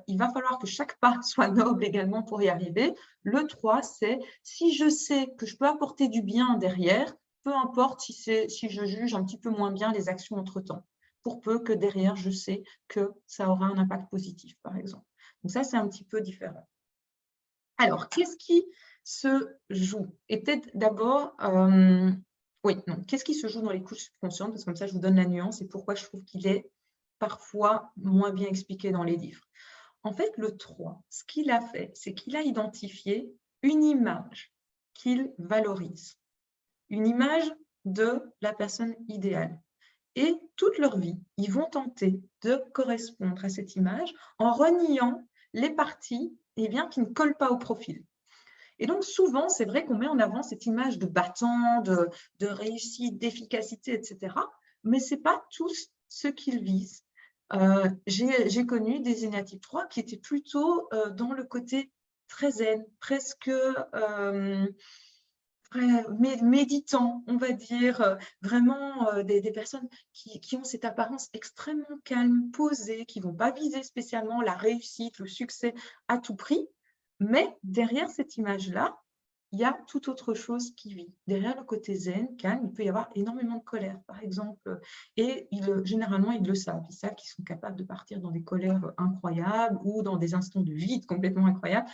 il va falloir que chaque pas soit noble également pour y arriver. Le 3, c'est si je sais que je peux apporter du bien derrière, peu importe si je juge un petit peu moins bien les actions entre-temps, pour peu que derrière, je sais que ça aura un impact positif, par exemple. Donc ça, c'est un petit peu différent. Alors, qu'est-ce qui se joue? Et peut-être d'abord, qu'est-ce qui se joue dans les couches subconscientes? Parce que comme ça, je vous donne la nuance et pourquoi je trouve qu'il est parfois moins bien expliqué dans les livres. En fait, le 3, ce qu'il a fait, c'est qu'il a identifié une image qu'il valorise, une image de la personne idéale. Et toute leur vie, ils vont tenter de correspondre à cette image en reniant les parties qui ne collent pas au profil. Et donc, souvent, c'est vrai qu'on met en avant cette image de battant, de réussite, d'efficacité, etc. Mais ce n'est pas tous ce qu'ils visent. J'ai connu des énéatypes 3 qui étaient plutôt dans le côté très zen, presque méditants, on va dire, vraiment des personnes qui ont cette apparence extrêmement calme, posée, qui ne vont pas viser spécialement la réussite, le succès à tout prix. Mais derrière cette image-là, il y a tout autre chose qui vit. Derrière le côté zen, calme, il peut y avoir énormément de colère, par exemple. Et généralement, ils le savent. Ils savent qu'ils sont capables de partir dans des colères incroyables ou dans des instants de vide complètement incroyables.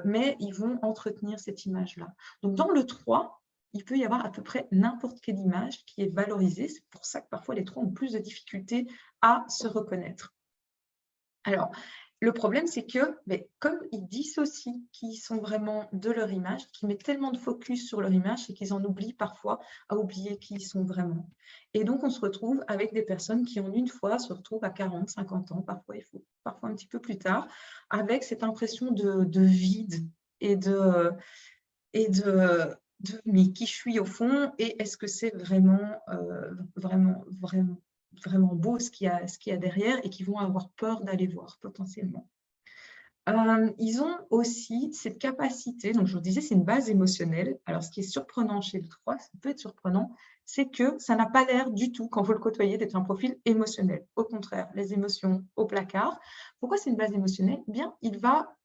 Mais ils vont entretenir cette image-là. Donc, dans le 3, il peut y avoir à peu près n'importe quelle image qui est valorisée. C'est pour ça que parfois, les 3 ont plus de difficultés à se reconnaître. Alors, le problème, c'est que, comme ils dissocient qui sont vraiment de leur image, qu'ils mettent tellement de focus sur leur image, c'est qu'ils en oublient parfois à oublier qui ils sont vraiment. Et donc, on se retrouve avec des personnes qui, en une fois, se retrouvent à 40, 50 ans, parfois un petit peu plus tard, avec cette impression de vide et de mais qui je suis au fond, et est-ce que c'est vraiment beau ce qu'il y a derrière, et qui vont avoir peur d'aller voir potentiellement. Ils ont aussi cette capacité, donc je vous disais, c'est une base émotionnelle. Alors, ce qui est surprenant chez le 3, ça peut être surprenant, c'est que ça n'a pas l'air du tout, quand vous le côtoyez, d'être un profil émotionnel. Au contraire, les émotions au placard. Pourquoi c'est une base émotionnelle? Eh bien, il va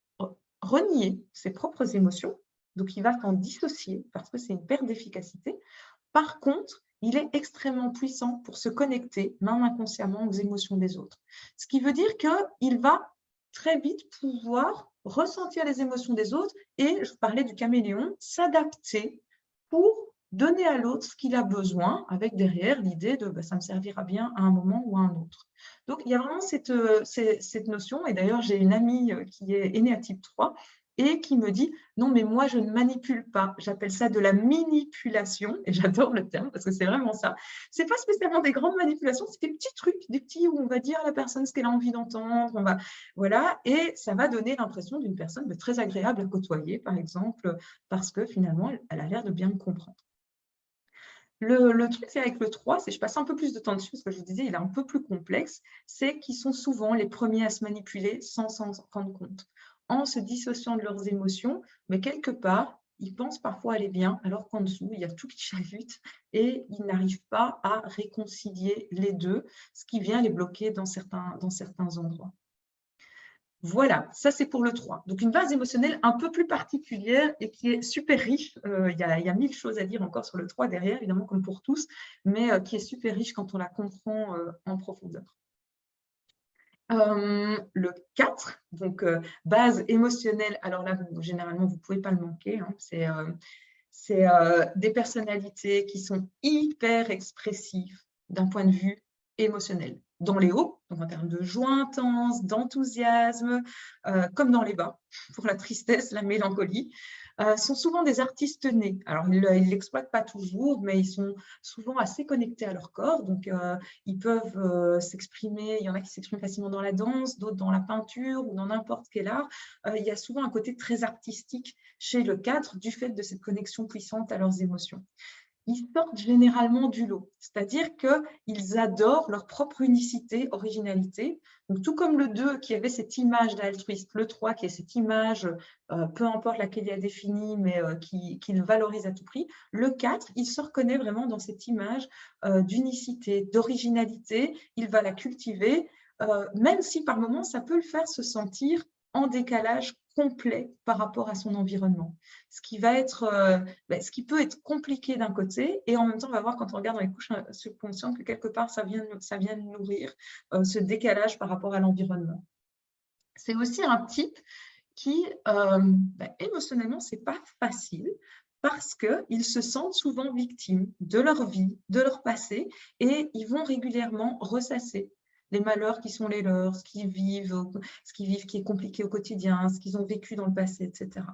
renier ses propres émotions, donc il va s'en dissocier parce que c'est une perte d'efficacité. Par contre, il est extrêmement puissant pour se connecter, même inconsciemment, aux émotions des autres. Ce qui veut dire qu'il va très vite pouvoir ressentir les émotions des autres et, je parlais du caméléon, s'adapter pour donner à l'autre ce qu'il a besoin, avec derrière l'idée de ça me servira bien à un moment ou à un autre. Donc, il y a vraiment cette notion, et d'ailleurs, j'ai une amie qui est énéatype 3 et qui me dit « Non, mais moi, je ne manipule pas. » J'appelle ça de la manipulation, et j'adore le terme parce que c'est vraiment ça. Ce n'est pas spécialement des grandes manipulations, c'est des petits trucs, des petits où on va dire à la personne ce qu'elle a envie d'entendre, voilà, et ça va donner l'impression d'une personne très agréable à côtoyer, par exemple, parce que finalement, elle a l'air de bien me comprendre. Le truc, c'est avec le 3, je passe un peu plus de temps dessus parce que je vous disais, il est un peu plus complexe, c'est qu'ils sont souvent les premiers à se manipuler sans s'en rendre compte, en se dissociant de leurs émotions, mais quelque part, ils pensent parfois aller bien, alors qu'en dessous, il y a tout qui chavute et ils n'arrivent pas à réconcilier les deux, ce qui vient les bloquer dans certains endroits. Voilà, ça c'est pour le 3. Donc une base émotionnelle un peu plus particulière et qui est super riche. Il y a 1000 choses à dire encore sur le 3 derrière, évidemment comme pour tous, mais qui est super riche quand on la comprend en profondeur. Le 4, donc base émotionnelle, alors là, généralement, vous ne pouvez pas le manquer. Hein, c'est des personnalités qui sont hyper expressives d'un point de vue émotionnel. Dans les hauts, donc en termes de joie intense, d'enthousiasme, comme dans les bas, pour la tristesse, la mélancolie, sont souvent des artistes nés. Alors, ils ne l'exploitent pas toujours, mais ils sont souvent assez connectés à leur corps. Donc, ils peuvent s'exprimer. Il y en a qui s'expriment facilement dans la danse, d'autres dans la peinture ou dans n'importe quel art. Il y a souvent un côté très artistique chez le 4 du fait de cette connexion puissante à leurs émotions. Ils sortent généralement du lot, c'est-à-dire qu'ils adorent leur propre unicité, originalité. Donc, tout comme le 2 qui avait cette image d'altruiste, le 3 qui a cette image, peu importe laquelle il a définie, mais qu'il valorise à tout prix, le 4, il se reconnaît vraiment dans cette image d'unicité, d'originalité, il va la cultiver, même si par moments, ça peut le faire se sentir en décalage complet par rapport à son environnement. Ce qui va être, ce qui peut être compliqué d'un côté, et en même temps, on va voir quand on regarde dans les couches subconscientes que quelque part, ça vient nourrir ce décalage par rapport à l'environnement. C'est aussi un type qui, émotionnellement, ce n'est pas facile parce qu'ils se sentent souvent victimes de leur vie, de leur passé, et ils vont régulièrement ressasser les malheurs qui sont les leurs, ce qu'ils vivent qui est compliqué au quotidien, ce qu'ils ont vécu dans le passé, etc.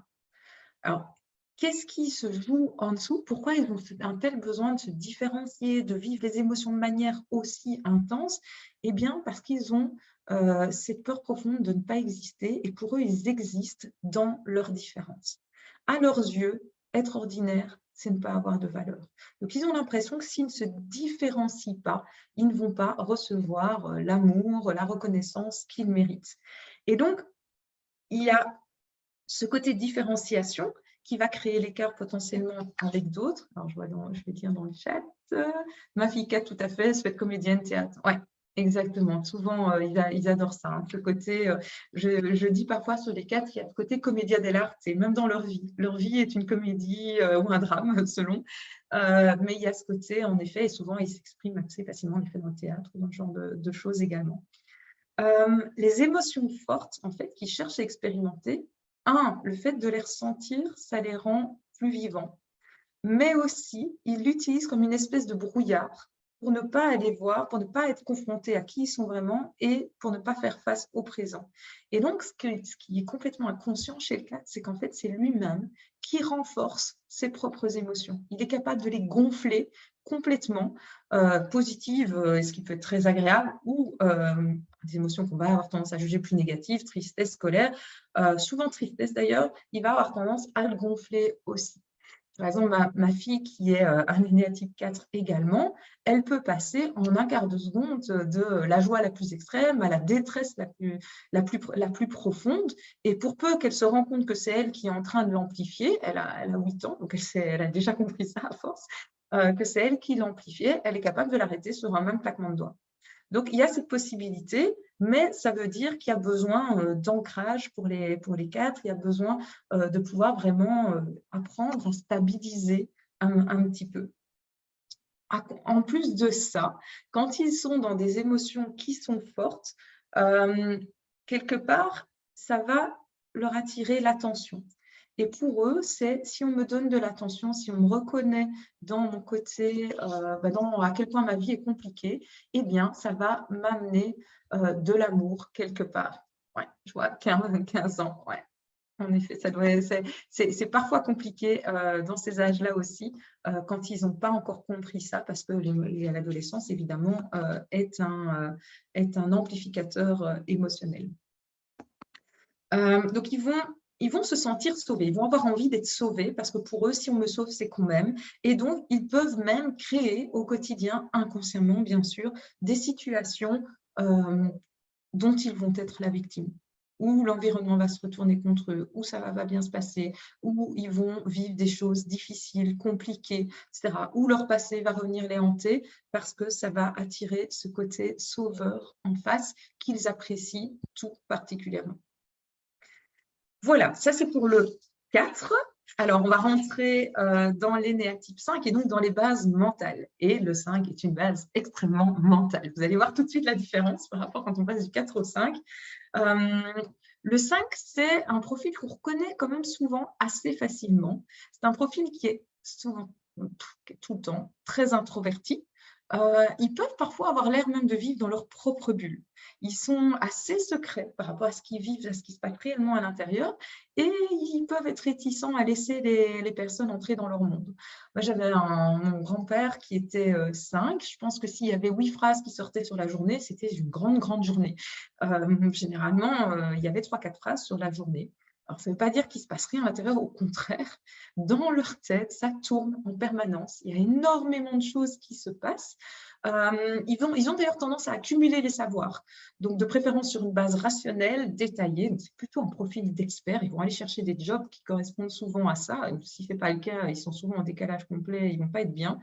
Alors, qu'est-ce qui se joue en dessous? Pourquoi ils ont un tel besoin de se différencier, de vivre les émotions de manière aussi intense? Eh bien, parce qu'ils ont cette peur profonde de ne pas exister, et pour eux, ils existent dans leur différence. À leurs yeux, être ordinaire, c'est ne pas avoir de valeur. Donc, ils ont l'impression que s'ils ne se différencient pas, ils ne vont pas recevoir l'amour, la reconnaissance qu'ils méritent. Et donc, il y a ce côté différenciation qui va créer l'écart potentiellement avec d'autres. Alors, je vais dire dans le chat, ma fille Kat, tout à fait, elle souhaite comédienne théâtre. Ouais, exactement. Souvent, ils adorent ça. Hein. Ce côté, je dis parfois sur les 4, il y a le côté comédia dell'arte, et même dans leur vie. Leur vie est une comédie ou un drame, selon. Mais il y a ce côté, en effet, et souvent, ils s'expriment assez facilement, les faits dans le théâtre ou dans ce genre de choses également. Les émotions fortes, en fait, qu'ils cherchent à expérimenter, le fait de les ressentir, ça les rend plus vivants. Mais aussi, ils l'utilisent comme une espèce de brouillard pour ne pas aller voir, pour ne pas être confrontés à qui ils sont vraiment et pour ne pas faire face au présent. Et donc, ce qui est complètement inconscient chez le cat, c'est qu'en fait, c'est lui-même qui renforce ses propres émotions. Il est capable de les gonfler complètement, positives, ce qui peut être très agréable, ou des émotions qu'on va avoir tendance à juger plus négatives, tristesse, colère. Souvent tristesse d'ailleurs, il va avoir tendance à le gonfler aussi. Par exemple, ma fille qui est un énéatype 4 également, elle peut passer en un quart de seconde de la joie la plus extrême à la détresse la plus profonde. Et pour peu qu'elle se rende compte que c'est elle qui est en train de l'amplifier, elle a 8 ans, donc elle a déjà compris ça à force, que c'est elle qui l'amplifiait, elle est capable de l'arrêter sur un même claquement de doigts. Donc, il y a cette possibilité, mais ça veut dire qu'il y a besoin d'ancrage pour les 4, il y a besoin de pouvoir vraiment apprendre à stabiliser un petit peu. En plus de ça, quand ils sont dans des émotions qui sont fortes, quelque part, ça va leur attirer l'attention. Et pour eux, c'est si on me donne de l'attention, si on me reconnaît dans mon côté, à quel point ma vie est compliquée, eh bien, ça va m'amener de l'amour quelque part. Ouais, je vois 15 ans, ouais. En effet, c'est parfois compliqué dans ces âges-là aussi, quand ils n'ont pas encore compris ça, parce que l'adolescence, évidemment, est un amplificateur émotionnel. Donc, ils vont se sentir sauvés, ils vont avoir envie d'être sauvés, parce que pour eux, si on me sauve, c'est qu'on m'aime. Et donc, ils peuvent même créer au quotidien, inconsciemment, bien sûr, des situations dont ils vont être la victime, où l'environnement va se retourner contre eux, où ça va bien se passer, où ils vont vivre des choses difficiles, compliquées, etc., où leur passé va revenir les hanter, parce que ça va attirer ce côté sauveur en face qu'ils apprécient tout particulièrement. Voilà, ça c'est pour le 4. Alors, on va rentrer dans l'énéatype 5 et donc dans les bases mentales. Et le 5 est une base extrêmement mentale. Vous allez voir tout de suite la différence par rapport quand on passe du 4 au 5. Le 5, c'est un profil qu'on reconnaît quand même souvent assez facilement. C'est un profil qui est souvent, tout le temps, très introverti. Ils peuvent parfois avoir l'air même de vivre dans leur propre bulle. Ils sont assez secrets par rapport à ce qu'ils vivent, à ce qui se passe réellement à l'intérieur, et ils peuvent être réticents à laisser les personnes entrer dans leur monde. Moi, j'avais mon grand-père qui était 5. Je pense que s'il y avait 8 phrases qui sortaient sur la journée, c'était une grande, grande journée. Généralement, il y avait 3-4 phrases sur la journée. Alors, ça ne veut pas dire qu'il ne se passe rien à l'intérieur, au contraire, dans leur tête, ça tourne en permanence. Il y a énormément de choses qui se passent. Ils ont d'ailleurs tendance à accumuler les savoirs, donc de préférence sur une base rationnelle, détaillée. C'est plutôt un profil d'expert. Ils vont aller chercher des jobs qui correspondent souvent à ça. Si ce n'est pas le cas, ils sont souvent en décalage complet, ils ne vont pas être bien.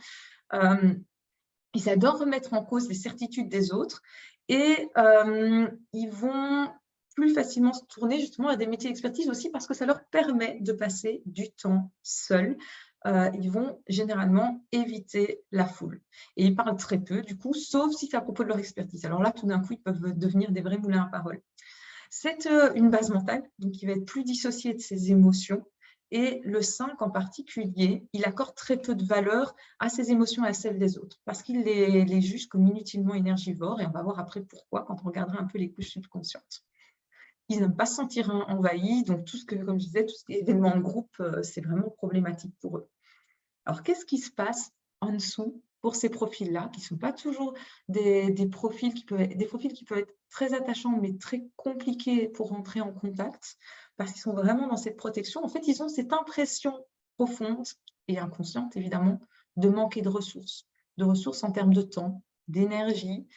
Ils adorent remettre en cause les certitudes des autres et ils vont plus facilement se tourner justement à des métiers d'expertise aussi parce que ça leur permet de passer du temps seuls. Ils vont généralement éviter la foule. Et ils parlent très peu, du coup, sauf si c'est à propos de leur expertise. Alors là, tout d'un coup, ils peuvent devenir des vrais moulins à parole. C'est une base mentale, donc qui va être plus dissociée de ses émotions. Et le 5 en particulier, il accorde très peu de valeur à ses émotions et à celles des autres, parce qu'il les juge comme inutilement énergivores, et on va voir après pourquoi quand on regardera un peu les couches subconscientes. Ils n'aiment pas se sentir envahis, donc tout ce que, comme je disais, tout ce qui est événement de groupe, c'est vraiment problématique pour eux. Alors, qu'est-ce qui se passe en dessous pour ces profils-là, qui ne sont pas toujours des profils qui peuvent être très attachants, mais très compliqués pour rentrer en contact, parce qu'ils sont vraiment dans cette protection. En fait, ils ont cette impression profonde et inconsciente, évidemment, de manquer de ressources en termes de temps, d'énergie,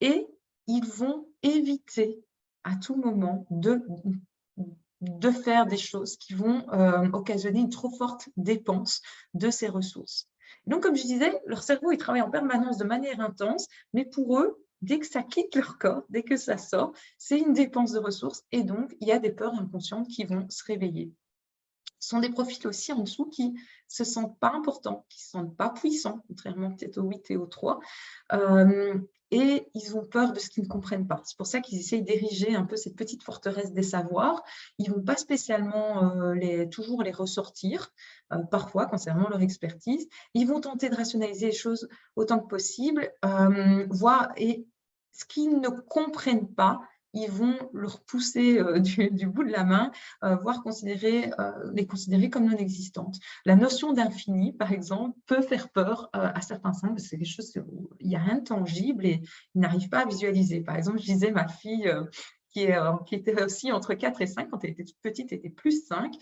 et ils vont éviter à tout moment de faire des choses qui vont occasionner une trop forte dépense de ces ressources. Donc, comme je disais, leur cerveau, il travaille en permanence de manière intense, mais pour eux, dès que ça quitte leur corps, dès que ça sort, c'est une dépense de ressources et donc il y a des peurs inconscientes qui vont se réveiller. Ce sont des profils aussi en dessous qui ne se sentent pas importants, qui ne se sentent pas puissants, contrairement peut-être au 8 et au 3. Et ils ont peur de ce qu'ils ne comprennent pas. C'est pour ça qu'ils essayent d'ériger un peu cette petite forteresse des savoirs. Ils ne vont pas spécialement toujours les ressortir, parfois, concernant leur expertise. Ils vont tenter de rationaliser les choses autant que possible, et ce qu'ils ne comprennent pas, ils vont le repousser du bout de la main, voire les considérer comme non existantes. La notion d'infini, par exemple, peut faire peur à certains sens, parce que c'est quelque chose où il n'y a rien de tangible et ils n'arrivent pas à visualiser. Par exemple, je disais, ma fille qui était aussi entre 4 et 5, quand elle était toute petite, était plus 5,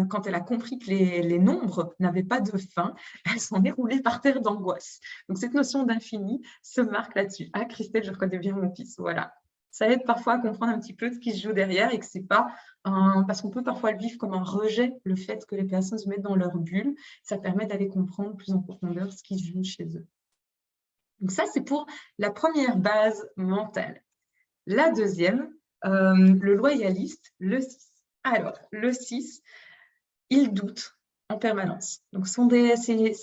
quand elle a compris que les nombres n'avaient pas de fin, elle s'en est roulée par terre d'angoisse. Donc, cette notion d'infini se marque là-dessus. Ah, Christelle, je reconnais bien mon fils, voilà. Ça aide parfois à comprendre un petit peu ce qui se joue derrière et que c'est pas parce qu'on peut parfois le vivre comme un rejet, le fait que les personnes se mettent dans leur bulle. Ça permet d'aller comprendre plus en profondeur ce qui se joue chez eux. Donc ça, c'est pour la première base mentale. La deuxième, le loyaliste, le 6. Alors, le 6, il doute en permanence. Donc, c'est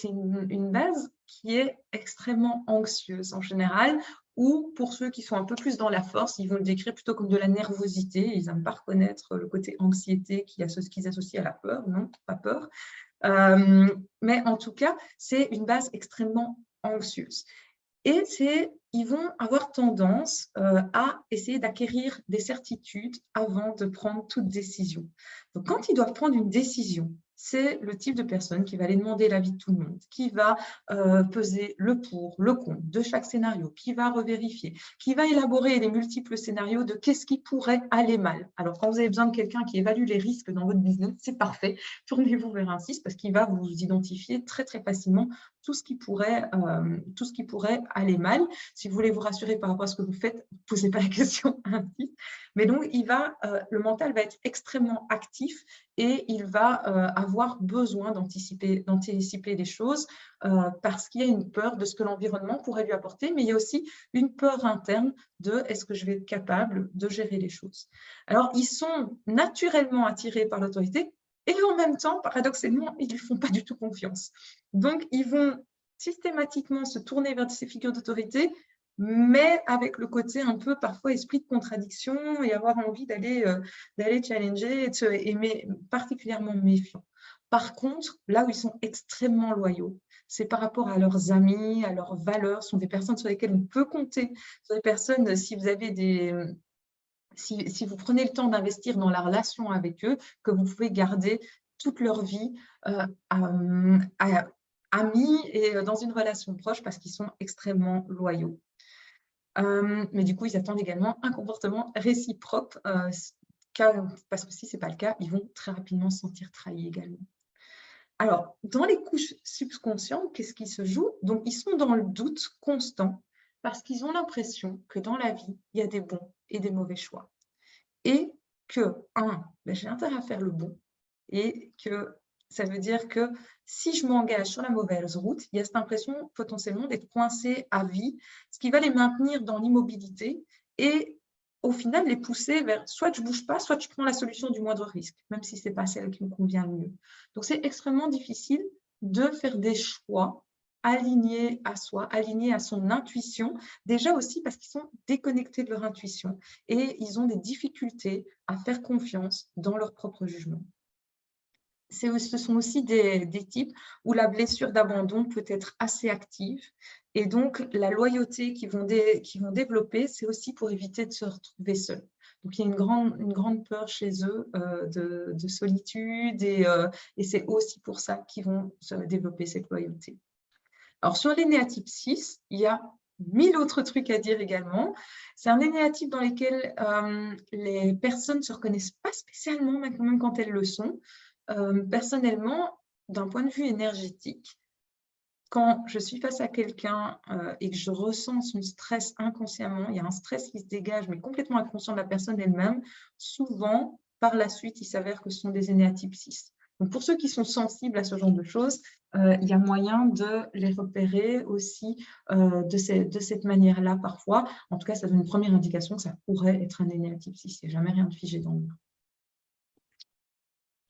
une base qui est extrêmement anxieuse en général, ou pour ceux qui sont un peu plus dans la force, ils vont le décrire plutôt comme de la nervosité. Ils n'aiment pas reconnaître le côté anxiété qu'ils associent à la peur. Non, pas peur. Mais en tout cas, c'est une base extrêmement anxieuse. Et ils vont avoir tendance à essayer d'acquérir des certitudes avant de prendre toute décision. Donc, quand ils doivent prendre une décision, c'est le type de personne qui va aller demander l'avis de tout le monde, qui va peser le pour, le contre de chaque scénario, qui va revérifier, qui va élaborer les multiples scénarios de qu'est-ce qui pourrait aller mal. Alors, quand vous avez besoin de quelqu'un qui évalue les risques dans votre business, c'est parfait. Tournez-vous vers un 6 parce qu'il va vous identifier très, très facilement tout ce qui pourrait aller mal. Si vous voulez vous rassurer par rapport à ce que vous faites, ne posez pas la question à un 6. Mais donc, le mental va être extrêmement actif et il va avoir besoin d'anticiper les choses parce qu'il y a une peur de ce que l'environnement pourrait lui apporter, mais il y a aussi une peur interne de est-ce que je vais être capable de gérer les choses. Alors, ils sont naturellement attirés par l'autorité et en même temps, paradoxalement, ils ne lui font pas du tout confiance. Donc, ils vont systématiquement se tourner vers ces figures d'autorité, mais avec le côté un peu parfois esprit de contradiction et avoir envie d'aller challenger et particulièrement méfiant. Par contre, là où ils sont extrêmement loyaux, c'est par rapport à leurs amis, à leurs valeurs, ce sont des personnes sur lesquelles on peut compter. Ce sont des personnes, si vous prenez le temps d'investir dans la relation avec eux, que vous pouvez garder toute leur vie amis et dans une relation proche parce qu'ils sont extrêmement loyaux. Mais du coup, ils attendent également un comportement réciproque parce que si ce n'est pas le cas, ils vont très rapidement se sentir trahis également. Alors, dans les couches subconscientes, qu'est-ce qui se joue? Donc, ils sont dans le doute constant parce qu'ils ont l'impression que dans la vie, il y a des bons et des mauvais choix. Et que, j'ai intérêt à faire le bon et que ça veut dire que si je m'engage sur la mauvaise route, il y a cette impression potentiellement d'être coincé à vie, ce qui va les maintenir dans l'immobilité et au final les pousser vers soit je ne bouge pas, soit je prends la solution du moindre risque, même si ce n'est pas celle qui me convient le mieux. Donc, c'est extrêmement difficile de faire des choix alignés à soi, alignés à son intuition, déjà aussi parce qu'ils sont déconnectés de leur intuition et ils ont des difficultés à faire confiance dans leur propre jugement. Ce sont aussi des types où la blessure d'abandon peut être assez active. Et donc, la loyauté qu'ils vont développer, c'est aussi pour éviter de se retrouver seuls. Donc, il y a une grande peur chez eux de solitude et c'est aussi pour ça qu'ils vont se développer cette loyauté. Alors, sur les néatypes 6, il y a 1000 autres trucs à dire également. C'est un néatype dans lequel les personnes ne se reconnaissent pas spécialement, même quand elles le sont. Personnellement, d'un point de vue énergétique, quand je suis face à quelqu'un et que je ressens son stress inconsciemment, il y a un stress qui se dégage, mais complètement inconscient de la personne elle-même, souvent, par la suite, il s'avère que ce sont des néatypes 6. Donc, pour ceux qui sont sensibles à ce genre de choses, il y a moyen de les repérer aussi de cette manière-là parfois. En tout cas, ça donne une première indication que ça pourrait être un néatype 6. Il n'y a jamais rien de figé dans le mur.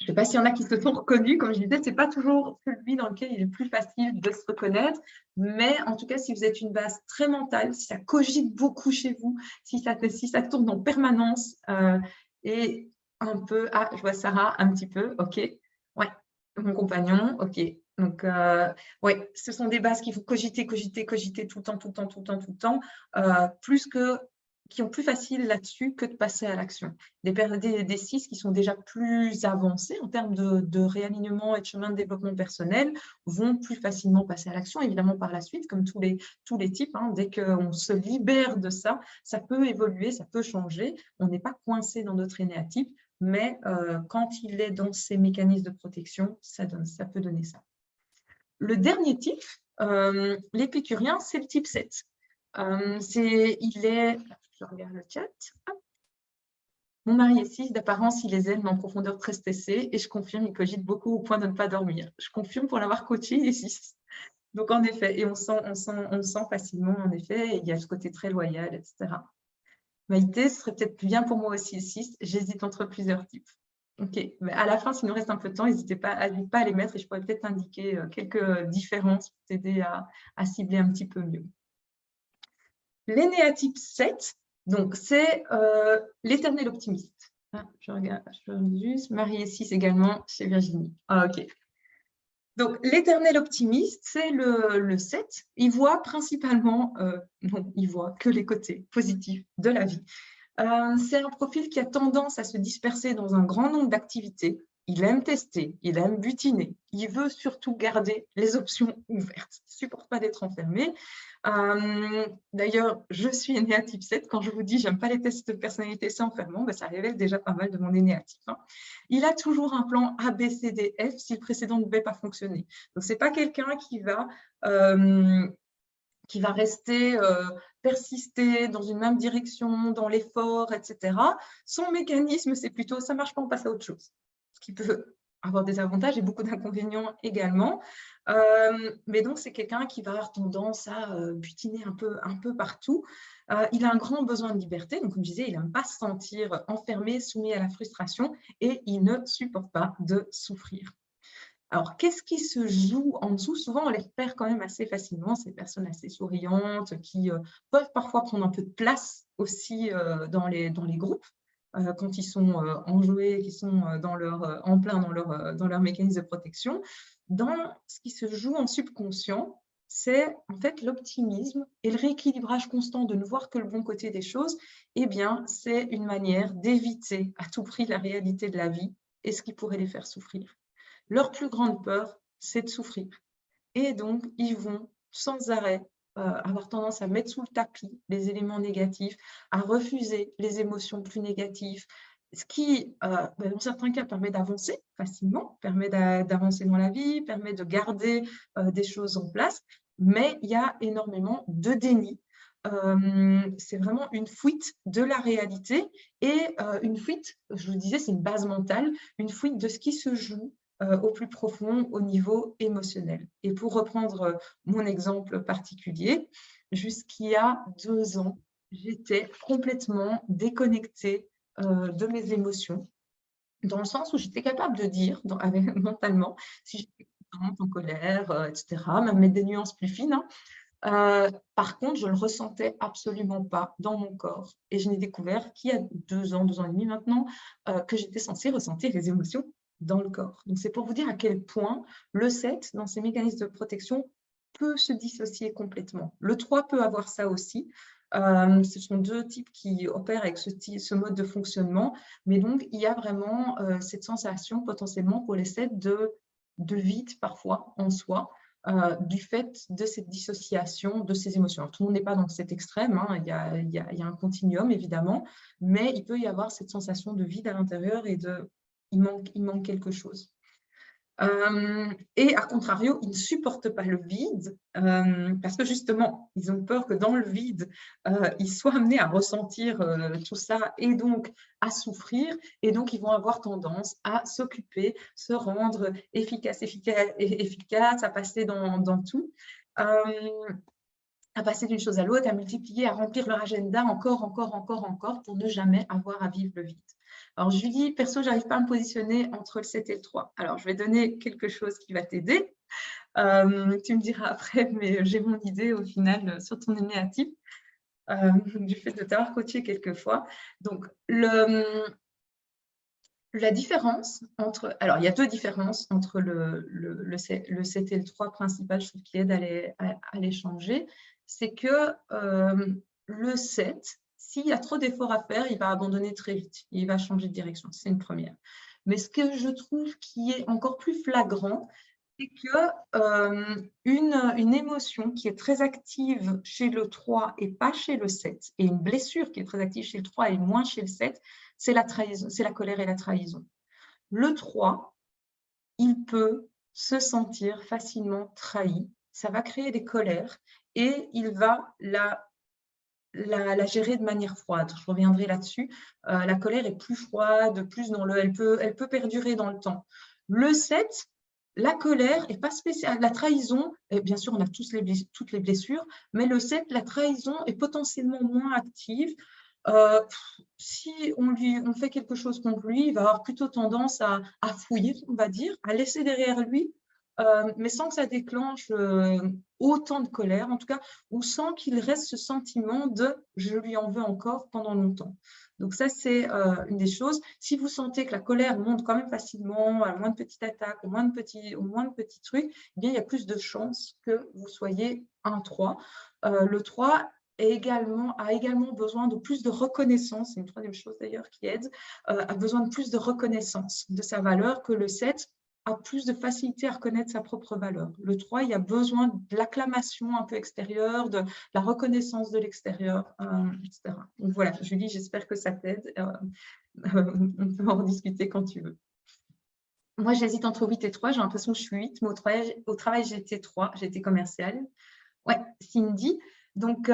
Je ne sais pas s'il y en a qui se sont reconnus, comme je disais, ce n'est pas toujours celui dans lequel il est le plus facile de se reconnaître, mais en tout cas, si vous êtes une base très mentale, si ça cogite beaucoup chez vous, si ça tourne en permanence et un peu, ah, je vois Sarah un petit peu, ok, ouais, mon compagnon, ok. Donc, ouais, ce sont des bases qui vous cogiter tout le temps, qui ont plus facile là-dessus que de passer à l'action. Des 6 qui sont déjà plus avancés en termes de réalignement et de chemin de développement personnel vont plus facilement passer à l'action, évidemment par la suite, comme tous les types. Hein, dès qu'on se libère de ça, ça peut évoluer, ça peut changer. On n'est pas coincé dans notre énéatype, mais quand il est dans ses mécanismes de protection, ça peut donner ça. Le dernier type, l'épicurien, c'est le type 7. Je regarde le chat. Mon mari est 6, d'apparence, il les aime, mais en profondeur très stressé. Et je confirme, il cogite beaucoup au point de ne pas dormir. Je confirme pour l'avoir coaché, il est 6. Donc, en effet, et on le sent facilement, en effet. Et il y a ce côté très loyal, etc. Maïté, ce serait peut-être bien pour moi aussi, 6. J'hésite entre plusieurs types. OK. Mais à la fin, s'il nous reste un peu de temps, n'hésitez pas à les mettre et je pourrais peut-être indiquer quelques différences pour t'aider à cibler un petit peu mieux. L'énéatype 7, donc c'est l'éternel optimiste. Ah, je regarde juste. Marie et 6 également chez Virginie. Ah, OK. Donc, l'éternel optimiste, c'est le 7. Il voit principalement, non, il voit que les côtés positifs de la vie. C'est un profil qui a tendance à se disperser dans un grand nombre d'activités. Il aime tester, il aime butiner, il veut surtout garder les options ouvertes. Il ne supporte pas d'être enfermé. D'ailleurs, je suis énéatype 7. Quand je vous dis « j'aime pas les tests de personnalité, c'est enfermant », ça révèle déjà pas mal de mon énéatype. Hein. Il a toujours un plan A, B, C, D, F si le précédent ne devait pas fonctionner. Donc, ce n'est pas quelqu'un qui va rester persister dans une même direction, dans l'effort, etc. Son mécanisme, c'est plutôt « ça ne marche pas, on passe à autre chose », ce qui peut avoir des avantages et beaucoup d'inconvénients également. Mais donc, c'est quelqu'un qui va avoir tendance à butiner un peu partout. Il a un grand besoin de liberté. Donc, comme je disais, il n'aime pas se sentir enfermé, soumis à la frustration et il ne supporte pas de souffrir. Alors, qu'est-ce qui se joue en dessous? Souvent, on les repère quand même assez facilement, ces personnes assez souriantes qui peuvent parfois prendre un peu de place aussi dans les groupes quand ils sont enjoués, qui sont en plein dans leur mécanisme de protection. Dans ce qui se joue en subconscient, c'est en fait l'optimisme et le rééquilibrage constant de ne voir que le bon côté des choses. Eh bien, c'est une manière d'éviter à tout prix la réalité de la vie et ce qui pourrait les faire souffrir. Leur plus grande peur, c'est de souffrir. Et donc, ils vont sans arrêt avoir tendance à mettre sous le tapis les éléments négatifs, à refuser les émotions plus négatives, ce qui, dans certains cas, permet d'avancer facilement, permet d'avancer dans la vie, permet de garder des choses en place, mais il y a énormément de déni. C'est vraiment une fuite de la réalité et une fuite, je vous disais, c'est une base mentale, une fuite de ce qui se joue au plus profond, au niveau émotionnel. Et pour reprendre mon exemple particulier, jusqu'il y a 2 ans, j'étais complètement déconnectée de mes émotions, dans le sens où j'étais capable de dire mentalement si j'étais contente, en colère, etc., même mettre des nuances plus fines, hein. Par contre, je ne le ressentais absolument pas dans mon corps. Et je n'ai découvert qu'il y a 2 ans et demi maintenant, que j'étais censée ressentir les émotions dans le corps. Donc, c'est pour vous dire à quel point le 7, dans ses mécanismes de protection, peut se dissocier complètement. Le 3 peut avoir ça aussi. Ce sont 2 types qui opèrent avec ce mode de fonctionnement. Mais donc, il y a vraiment cette sensation potentiellement pour les 7 de vide parfois en soi, du fait de cette dissociation de ces émotions. Alors, tout le monde n'est pas dans cet extrême, hein, il y a un continuum évidemment, mais il peut y avoir cette sensation de vide à l'intérieur et il manque quelque chose. Et à contrario, ils ne supportent pas le vide parce que justement, ils ont peur que dans le vide, ils soient amenés à ressentir tout ça et donc à souffrir. Et donc, ils vont avoir tendance à s'occuper, se rendre efficace, à passer dans tout. À passer d'une chose à l'autre, à multiplier, à remplir leur agenda encore pour ne jamais avoir à vivre le vide. Alors, Julie, perso, je n'arrive pas à me positionner entre le 7 et le 3. Alors, je vais donner quelque chose qui va t'aider. Tu me diras après, mais j'ai mon idée au final sur ton énéatype, du fait de t'avoir coaché quelques fois. Donc, la différence entre… Alors, il y a 2 différences entre le 7 et le 3 principal, je trouve, qui aident à les changer. C'est que le 7, s'il y a trop d'efforts à faire, il va abandonner très vite. Il va changer de direction. C'est une première. Mais ce que je trouve qui est encore plus flagrant, c'est que une émotion qui est très active chez le 3 et pas chez le 7, et une blessure qui est très active chez le 3 et moins chez le 7, c'est la trahison, c'est la colère et la trahison. Le 3, il peut se sentir facilement trahi, ça va créer des colères et il va la gérer de manière froide. Je reviendrai là-dessus. La colère est plus froide, plus dans elle peut perdurer dans le temps. Le 7, la colère n'est pas spéciale. La trahison, bien sûr, on a toutes les blessures, mais le 7, la trahison est potentiellement moins active. Si on fait quelque chose contre lui, il va avoir plutôt tendance à fouiller, on va dire, à laisser derrière lui, mais sans que ça déclenche autant de colère, en tout cas, ou sans qu'il reste ce sentiment de « je lui en veux encore » pendant longtemps. Donc ça, c'est une des choses. Si vous sentez que la colère monte quand même facilement, à moins de petites attaques, au moins de petits trucs, eh bien, il y a plus de chances que vous soyez un 3. Le 3 a également besoin de plus de reconnaissance, c'est une troisième chose d'ailleurs qui aide, a besoin de plus de reconnaissance de sa valeur que le 7 a plus de facilité à reconnaître sa propre valeur. Le 3, il y a besoin de l'acclamation un peu extérieure, de la reconnaissance de l'extérieur, etc. Donc voilà, Julie, j'espère que ça t'aide. On peut en rediscuter quand tu veux. Moi, j'hésite entre 8 et 3. J'ai l'impression que je suis 8, mais au travail j'étais 3. J'étais commerciale. Ouais, Cindy. Donc,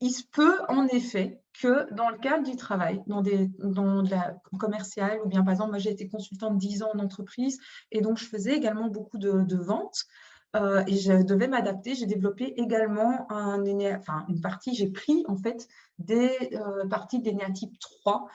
il se peut en effet que dans le cadre du travail, dans de la commerciale, ou bien par exemple, moi j'ai été consultante 10 ans en entreprise et donc je faisais également beaucoup de ventes et je devais m'adapter. J'ai développé également une partie, j'ai pris en fait des parties d'énéatype 3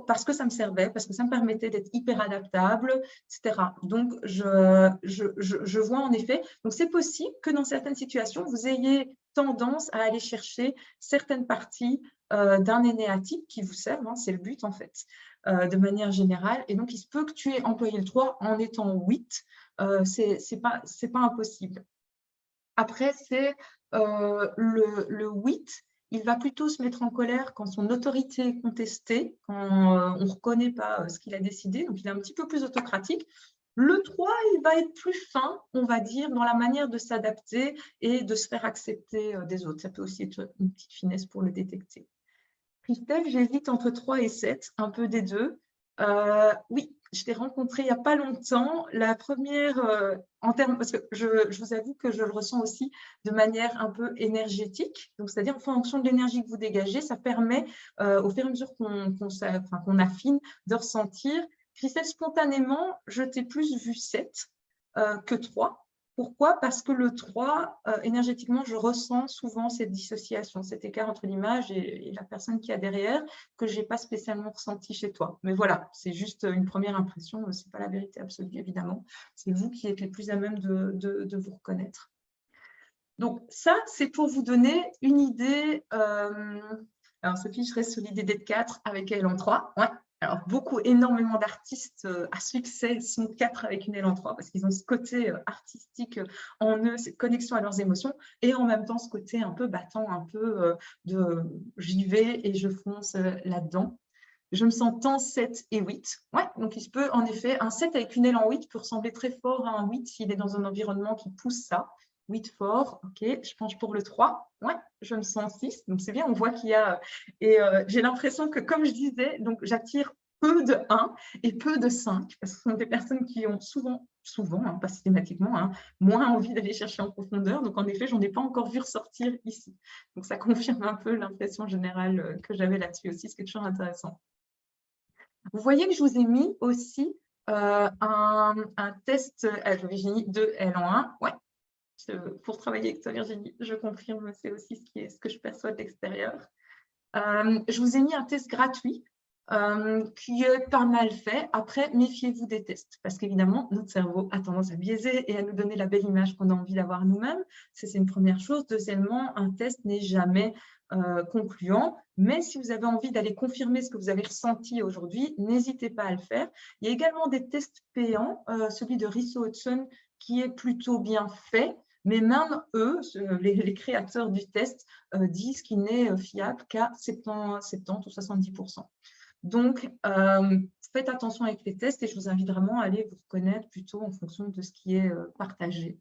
parce que ça me servait, parce que ça me permettait d'être hyper adaptable, etc. Donc, je vois en effet, donc c'est possible que dans certaines situations, vous ayez tendance à aller chercher certaines parties d'un énéatype qui vous servent, hein, c'est le but en fait, de manière générale. Et donc, il se peut que tu aies employé le 3 en étant 8, c'est pas impossible. Après, c'est le 8, il va plutôt se mettre en colère quand son autorité est contestée, quand on ne reconnaît pas ce qu'il a décidé, donc il est un petit peu plus autocratique. Le 3, il va être plus fin, on va dire, dans la manière de s'adapter et de se faire accepter des autres. Ça peut aussi être une petite finesse pour le détecter. Christelle, j'hésite entre 3 et 7, un peu des deux. Oui, je t'ai rencontrée il n'y a pas longtemps. La première, parce que je vous avoue que je le ressens aussi de manière un peu énergétique. Donc, c'est-à-dire en fonction de l'énergie que vous dégagez, ça permet, au fur et à mesure qu'on affine, de ressentir. Christelle, spontanément, je t'ai plus vu 7 que 3. Pourquoi? Parce que le 3, énergétiquement, je ressens souvent cette dissociation, cet écart entre l'image et la personne qui a derrière, que je n'ai pas spécialement ressenti chez toi. Mais voilà, c'est juste une première impression, ce n'est pas la vérité absolue, évidemment. C'est vous qui êtes les plus à même de vous reconnaître. Donc ça, c'est pour vous donner une idée. Alors Sophie, je reste sur l'idée d'être 4 avec elle en 3. Ouais. Alors énormément d'artistes à succès sont 4 avec une aile en 3 parce qu'ils ont ce côté artistique en eux, cette connexion à leurs émotions et en même temps ce côté un peu battant, un peu de j'y vais et je fonce là-dedans. Je me sens tant 7 et 8. Ouais, donc il se peut en effet, un 7 avec une aile en 8 peut ressembler très fort à un 8 s'il est dans un environnement qui pousse ça. 8 fort, ok, je penche pour le 3. Ouais, je me sens 6, donc c'est bien, on voit qu'il y a… Et j'ai l'impression que, comme je disais, donc j'attire peu de 1 et peu de 5, parce que ce sont des personnes qui ont souvent, hein, pas systématiquement, hein, moins envie d'aller chercher en profondeur. Donc en effet, je n'en ai pas encore vu ressortir ici. Donc ça confirme un peu l'impression générale que j'avais là-dessus aussi, ce qui est toujours intéressant. Vous voyez que je vous ai mis aussi un test Virginie de L en 1. Ouais, pour travailler avec toi, Virginie, je confirme, c'est aussi ce que je perçois de l'extérieur. Je vous ai mis un test gratuit qui est pas mal fait. Après, méfiez-vous des tests parce qu'évidemment, notre cerveau a tendance à biaiser et à nous donner la belle image qu'on a envie d'avoir nous-mêmes. C'est une première chose. Deuxièmement, un test n'est jamais concluant. Mais si vous avez envie d'aller confirmer ce que vous avez ressenti aujourd'hui, n'hésitez pas à le faire. Il y a également des tests payants, celui de Riso Hudson qui est plutôt bien fait. Mais même eux, les créateurs du test, disent qu'il n'est fiable qu'à 70 ou 70%. Donc, faites attention avec les tests et je vous invite vraiment à aller vous reconnaître plutôt en fonction de ce qui est partagé.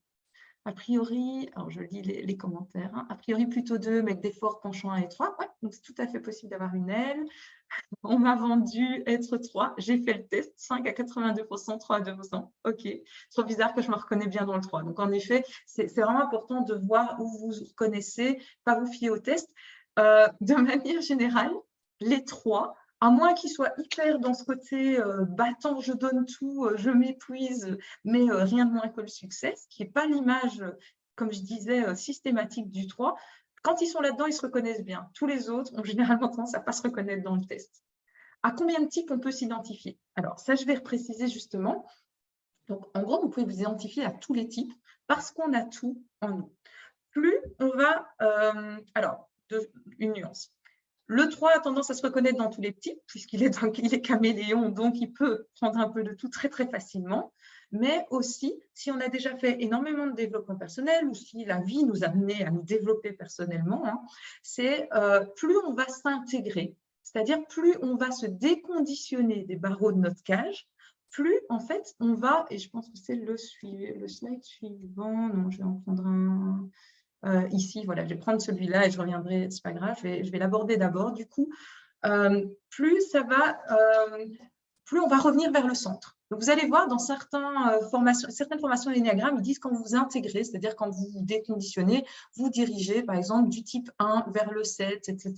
A priori, alors je lis les commentaires, hein, a priori plutôt 2, mais avec des forts penchants 1 et 3. Ouais, donc c'est tout à fait possible d'avoir une aile. On m'a vendu être 3. J'ai fait le test, 5 à 82%, 3 à 2%. OK. Trop bizarre que je me reconnais bien dans le 3. Donc, en effet, c'est vraiment important de voir où vous vous reconnaissez, pas vous fier au test. De manière générale, les 3, à moins qu'ils soient hyper dans ce côté battant, je donne tout, je m'épuise, mais rien de moins que le succès, ce qui n'est pas l'image, comme je disais, systématique du 3. Quand ils sont là-dedans, ils se reconnaissent bien. Tous les autres ont généralement tendance à ne pas se reconnaître dans le test. À combien de types on peut s'identifier? Alors, ça, je vais repréciser justement. Donc, en gros, vous pouvez vous identifier à tous les types parce qu'on a tout en nous. Plus on va… alors, une nuance. Le 3 a tendance à se reconnaître dans tous les types, puisqu'il est caméléon, donc il peut prendre un peu de tout très, très facilement. Mais aussi, si on a déjà fait énormément de développement personnel ou si la vie nous a amené à nous développer personnellement, hein, c'est plus on va s'intégrer, c'est-à-dire plus on va se déconditionner des barreaux de notre cage, plus en fait on va, et je pense que c'est le slide suivant, non, je vais en prendre un… ici, voilà, je vais prendre celui-là et je reviendrai, c'est pas grave, je vais l'aborder d'abord. Du coup, plus on va revenir vers le centre. Donc, vous allez voir dans certaines formations de l'énéagramme, ils disent quand vous vous intégrez, c'est-à-dire quand vous vous déconditionnez, vous dirigez, par exemple, du type 1 vers le 7, etc.,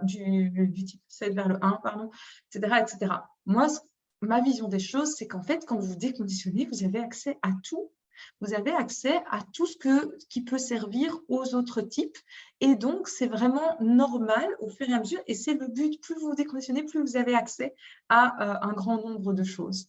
du type 7 vers le 1, pardon, etc., etc. Moi, ma vision des choses, c'est qu'en fait, quand vous vous déconditionnez, vous avez accès à tout. Vous avez accès à tout ce qui peut servir aux autres types. Et donc, c'est vraiment normal au fur et à mesure. Et c'est le but, plus vous vous déconditionnez, plus vous avez accès à un grand nombre de choses.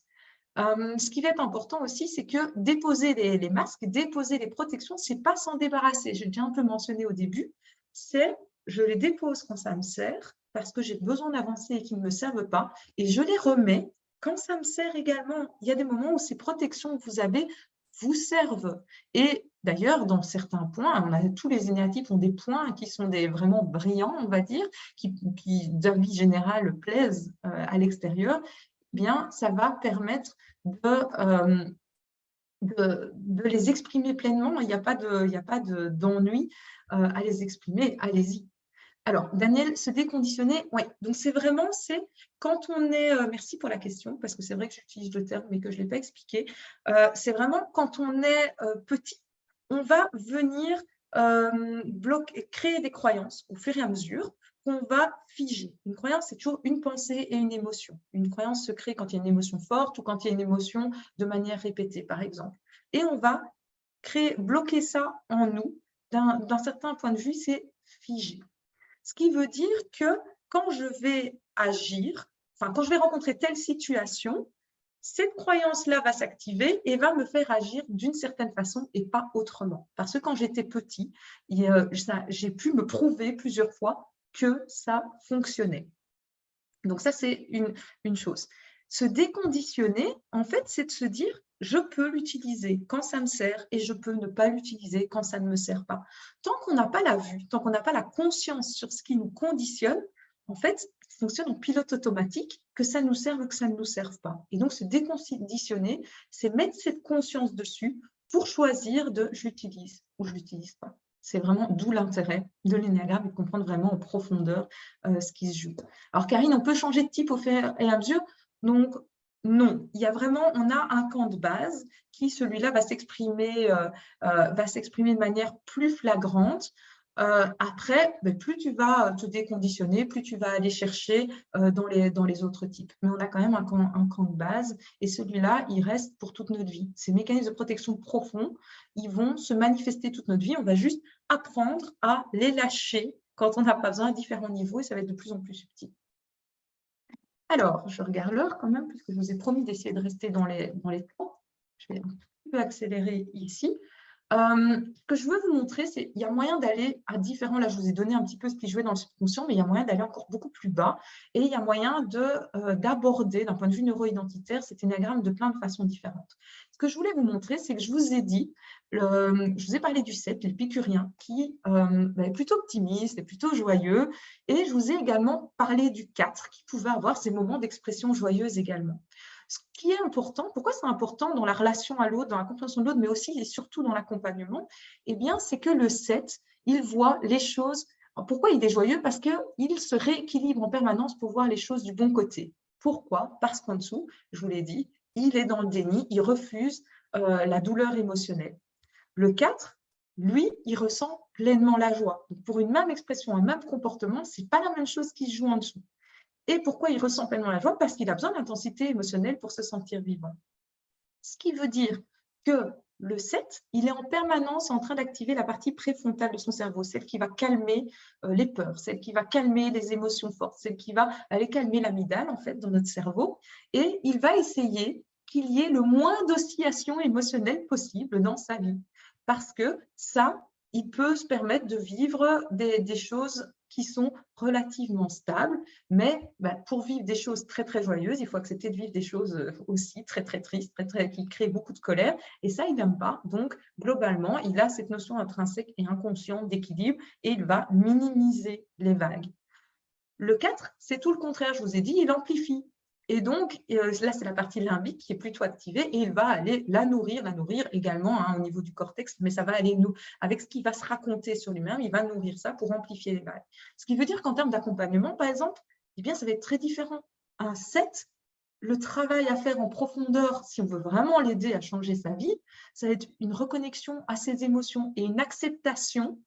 Ce qui va être important aussi, c'est que déposer les masques, déposer les protections, ce n'est pas s'en débarrasser. J'ai déjà un peu mentionné au début, c'est je les dépose quand ça me sert, parce que j'ai besoin d'avancer et qu'ils ne me servent pas, et je les remets quand ça me sert également. Il y a des moments où ces protections que vous avez vous servent. Et d'ailleurs, dans certains points, tous les énéatypes ont des points qui sont vraiment brillants, on va dire, qui d'avis général plaisent à l'extérieur. Bien, ça va permettre de les exprimer pleinement. Il n'y a pas d'ennui à les exprimer. Allez-y. Alors, Daniel, se déconditionner, oui. Donc, c'est quand on est… merci pour la question, parce que c'est vrai que j'utilise le terme, mais que je ne l'ai pas expliqué. C'est vraiment quand on est petit, on va venir créer des croyances au fur et à mesure qu'on va figer. Une croyance, c'est toujours une pensée et une émotion. Une croyance se crée quand il y a une émotion forte ou quand il y a une émotion de manière répétée, par exemple. Et on va bloquer ça en nous, d'un certain point de vue, c'est figé. Ce qui veut dire que quand je vais agir, enfin, quand je vais rencontrer telle situation, cette croyance-là va s'activer et va me faire agir d'une certaine façon et pas autrement. Parce que quand j'étais petit, j'ai pu me prouver plusieurs fois que ça fonctionnait. Donc ça, c'est une chose. Se déconditionner, en fait, c'est de se dire, je peux l'utiliser quand ça me sert et je peux ne pas l'utiliser quand ça ne me sert pas. Tant qu'on n'a pas la vue, tant qu'on n'a pas la conscience sur ce qui nous conditionne, en fait, ça fonctionne en pilote automatique, que ça nous serve ou que ça ne nous serve pas. Et donc, se déconditionner, c'est mettre cette conscience dessus pour choisir de je l'utilise ou je ne l'utilise pas. C'est vraiment d'où l'intérêt de l'énéagramme et de comprendre vraiment en profondeur ce qui se joue. Alors, Karine, on peut changer de type au fur et à mesure? Donc, non. Il y a vraiment, on a un camp de base qui, celui-là, va s'exprimer de manière plus flagrante. Après, plus tu vas te déconditionner, plus tu vas aller chercher dans les autres types. Mais on a quand même un camp de base et celui-là, il reste pour toute notre vie. Ces mécanismes de protection profonds, ils vont se manifester toute notre vie. On va juste apprendre à les lâcher quand on n'a pas besoin à différents niveaux et ça va être de plus en plus subtil. Alors, je regarde l'heure quand même, puisque je vous ai promis d'essayer de rester dans les temps. Je vais un petit peu accélérer ici. Ce que je veux vous montrer, c'est qu'il y a moyen d'aller à différents, là je vous ai donné un petit peu ce qui jouait dans le subconscient, mais il y a moyen d'aller encore beaucoup plus bas et il y a moyen d'aborder d'un point de vue neuro-identitaire cet énéagramme de plein de façons différentes. Ce que je voulais vous montrer, c'est que je vous ai dit, je vous ai parlé du 7, l'épicurien, qui est plutôt optimiste et plutôt joyeux, et je vous ai également parlé du 4, qui pouvait avoir ces moments d'expression joyeuse également. Ce qui est important, pourquoi c'est important dans la relation à l'autre, dans la compréhension de l'autre, mais aussi et surtout dans l'accompagnement, eh bien, c'est que le 7, il voit les choses. Pourquoi il est joyeux? Parce qu'il se rééquilibre en permanence pour voir les choses du bon côté. Pourquoi? Parce qu'en dessous, je vous l'ai dit, il est dans le déni, il refuse la douleur émotionnelle. Le 4, lui, il ressent pleinement la joie. Donc, pour une même expression, un même comportement, ce n'est pas la même chose qui se joue en dessous. Et pourquoi il ressent pleinement la joie? Parce qu'il a besoin d'intensité émotionnelle pour se sentir vivant. Ce qui veut dire que le 7, il est en permanence en train d'activer la partie préfrontale de son cerveau, celle qui va calmer les peurs, celle qui va calmer les émotions fortes, celle qui va aller calmer l'amygdale en fait dans notre cerveau. Et il va essayer qu'il y ait le moins d'oscillations émotionnelles possible dans sa vie. Parce que ça, il peut se permettre de vivre des choses qui sont relativement stables, mais pour vivre des choses très, très joyeuses, il faut accepter de vivre des choses aussi très, très tristes, qui créent beaucoup de colère, et ça, il n'aime pas. Donc, globalement, il a cette notion intrinsèque et inconsciente d'équilibre, et il va minimiser les vagues. Le 4, c'est tout le contraire, je vous ai dit, il amplifie. Et donc, là, c'est la partie limbique qui est plutôt activée et il va aller la nourrir également au niveau du cortex, mais ça va aller avec ce qu'il va se raconter sur lui-même, il va nourrir ça pour amplifier les vagues. Ce qui veut dire qu'en termes d'accompagnement, par exemple, eh bien, ça va être très différent. Un 7, le travail à faire en profondeur, si on veut vraiment l'aider à changer sa vie, ça va être une reconnexion à ses émotions et une acceptation,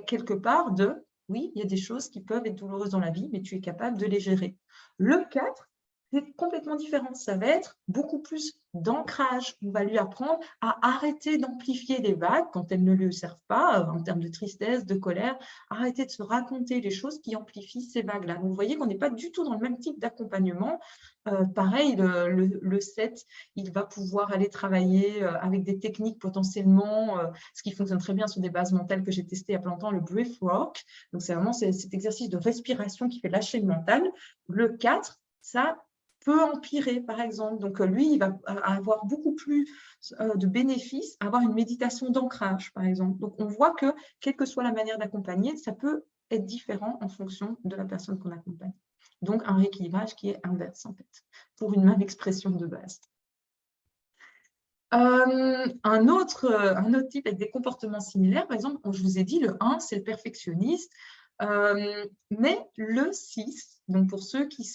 quelque part, de oui, il y a des choses qui peuvent être douloureuses dans la vie, mais tu es capable de les gérer. Le 4, c'est complètement différent. Ça va être beaucoup plus d'ancrage. On va lui apprendre à arrêter d'amplifier les vagues quand elles ne lui servent pas, en termes de tristesse, de colère, arrêter de se raconter les choses qui amplifient ces vagues-là. Donc, vous voyez qu'on n'est pas du tout dans le même type d'accompagnement. Pareil, le 7, il va pouvoir aller travailler avec des techniques potentiellement, ce qui fonctionne très bien sur des bases mentales que j'ai testées il y a pas longtemps, le breathwork. Donc, c'est vraiment cet exercice de respiration qui fait lâcher le mental. Le 4, ça peut empirer, par exemple. Donc, lui, il va avoir beaucoup plus de bénéfices à avoir une méditation d'ancrage, par exemple. Donc, on voit que, quelle que soit la manière d'accompagner, ça peut être différent en fonction de la personne qu'on accompagne. Donc, un rééquilibrage qui est inverse, en fait, pour une même expression de base. Un autre type avec des comportements similaires, par exemple, je vous ai dit, le 1, c'est le perfectionniste, mais le 6, donc pour ceux qui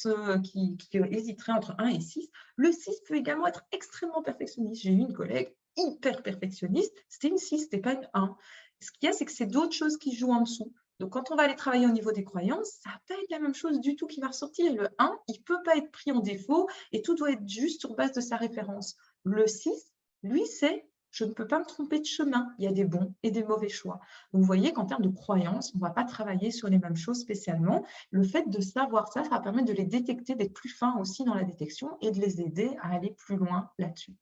hésiteraient entre 1 et 6, le 6 peut également être extrêmement perfectionniste. J'ai eu une collègue hyper perfectionniste, c'était une 6, c'était pas une 1. Ce qu'il y a, c'est que c'est d'autres choses qui jouent en dessous. Donc, quand on va aller travailler au niveau des croyances, ça ne va pas être la même chose du tout qui va ressortir. Le 1, il ne peut pas être pris en défaut et tout doit être juste sur base de sa référence. Le 6, lui, c'est je ne peux pas me tromper de chemin. Il y a des bons et des mauvais choix. Donc, vous voyez qu'en termes de croyances, on ne va pas travailler sur les mêmes choses spécialement. Le fait de savoir ça, ça va permettre de les détecter, d'être plus fin aussi dans la détection et de les aider à aller plus loin là-dessus.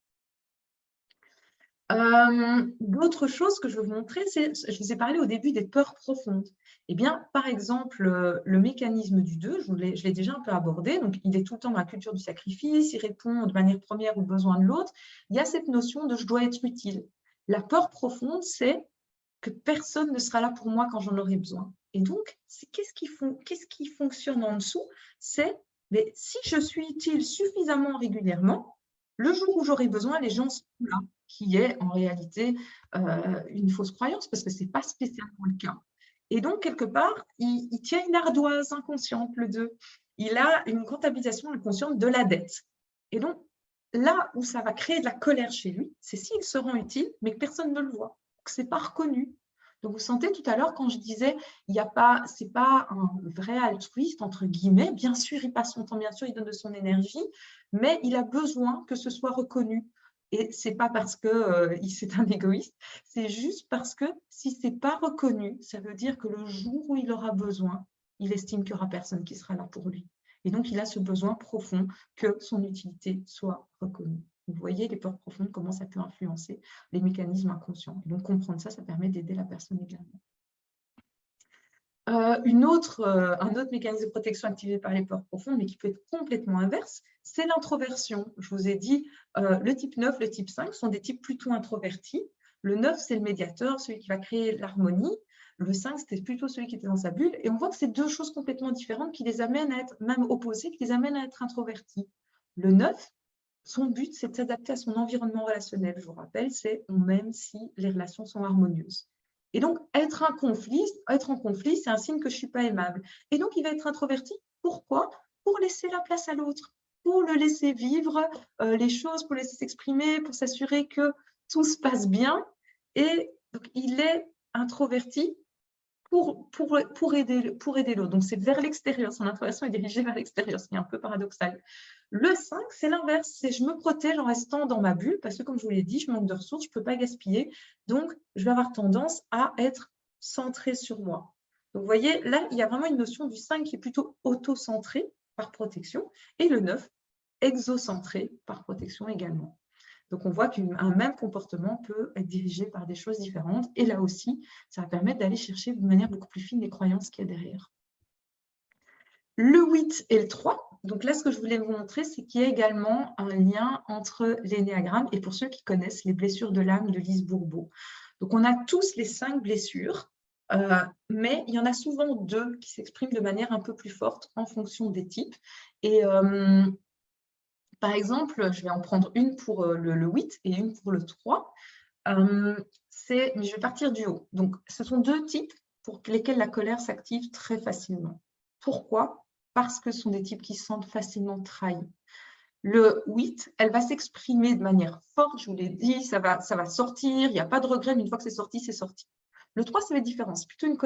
D'autres choses que je veux vous montrer, c'est, je vous ai parlé au début des peurs profondes. Eh bien, par exemple, le mécanisme du 2, je l'ai déjà un peu abordé, donc il est tout le temps dans la culture du sacrifice, il répond de manière première aux besoins de l'autre. Il y a cette notion de « je dois être utile ». La peur profonde, c'est que personne ne sera là pour moi quand j'en aurai besoin. Et donc, qu'est-ce qui fonctionne en dessous? C'est, mais si je suis utile suffisamment régulièrement, le jour où j'aurai besoin, les gens seront là, qui est en réalité une fausse croyance, parce que ce n'est pas spécialement le cas. Et donc, quelque part, il tient une ardoise inconsciente, le 2. Il a une comptabilisation inconsciente de la dette. Et donc, là où ça va créer de la colère chez lui, c'est s'il se rend utile, mais que personne ne le voit, que ce n'est pas reconnu. Donc, vous sentez tout à l'heure, quand je disais, ce n'est pas un vrai altruiste, entre guillemets, bien sûr, il passe son temps, bien sûr, il donne de son énergie, mais il a besoin que ce soit reconnu. Et ce n'est pas parce que c'est un égoïste, c'est juste parce que si ce n'est pas reconnu, ça veut dire que le jour où il aura besoin, il estime qu'il n'y aura personne qui sera là pour lui. Et donc, il a ce besoin profond que son utilité soit reconnue. Vous voyez les peurs profondes, comment ça peut influencer les mécanismes inconscients. Et donc, comprendre ça, ça permet d'aider la personne également. Un autre mécanisme de protection activé par les peurs profondes, mais qui peut être complètement inverse, c'est l'introversion. Je vous ai dit, le type 9, le type 5 sont des types plutôt introvertis. Le 9, c'est le médiateur, celui qui va créer l'harmonie. Le 5, c'était plutôt celui qui était dans sa bulle. Et on voit que c'est deux choses complètement différentes qui les amènent à être, même opposées, qui les amènent à être introvertis. Le 9, son but, c'est de s'adapter à son environnement relationnel. Je vous rappelle, c'est on m'aime si les relations sont harmonieuses. Et donc, être en conflit, c'est un signe que je ne suis pas aimable. Et donc, il va être introverti. Pourquoi? Pour laisser la place à l'autre, pour le laisser vivre les choses, pour le laisser s'exprimer, pour s'assurer que tout se passe bien. Et donc, il est introverti pour aider l'autre. Donc, c'est vers l'extérieur. Son introversion est dirigée vers l'extérieur, ce qui est un peu paradoxal. Le 5, c'est l'inverse. C'est je me protège en restant dans ma bulle parce que, comme je vous l'ai dit, je manque de ressources, je ne peux pas gaspiller. Donc, je vais avoir tendance à être centrée sur moi. Donc, vous voyez, là, il y a vraiment une notion du 5 qui est plutôt auto-centré par protection et le 9, exocentré par protection également. Donc, on voit qu'un même comportement peut être dirigé par des choses différentes. Et là aussi, ça va permettre d'aller chercher de manière beaucoup plus fine les croyances qu'il y a derrière. Le 8 et le 3. Donc là, ce que je voulais vous montrer, c'est qu'il y a également un lien entre l'énéagramme et pour ceux qui connaissent les blessures de l'âme de Lise Bourbeau. Donc, on a tous les 5 blessures, mais il y en a souvent 2 qui s'expriment de manière un peu plus forte en fonction des types. Et par exemple, je vais en prendre une pour le 8 et une pour le 3. Mais je vais partir du haut. Donc, ce sont 2 types pour lesquels la colère s'active très facilement. Pourquoi? Parce que ce sont des types qui se sentent facilement trahis. Le 8, elle va s'exprimer de manière forte, je vous l'ai dit, ça va sortir, il n'y a pas de regret, mais une fois que c'est sorti, c'est sorti. Le 3, c'est la différence, plutôt une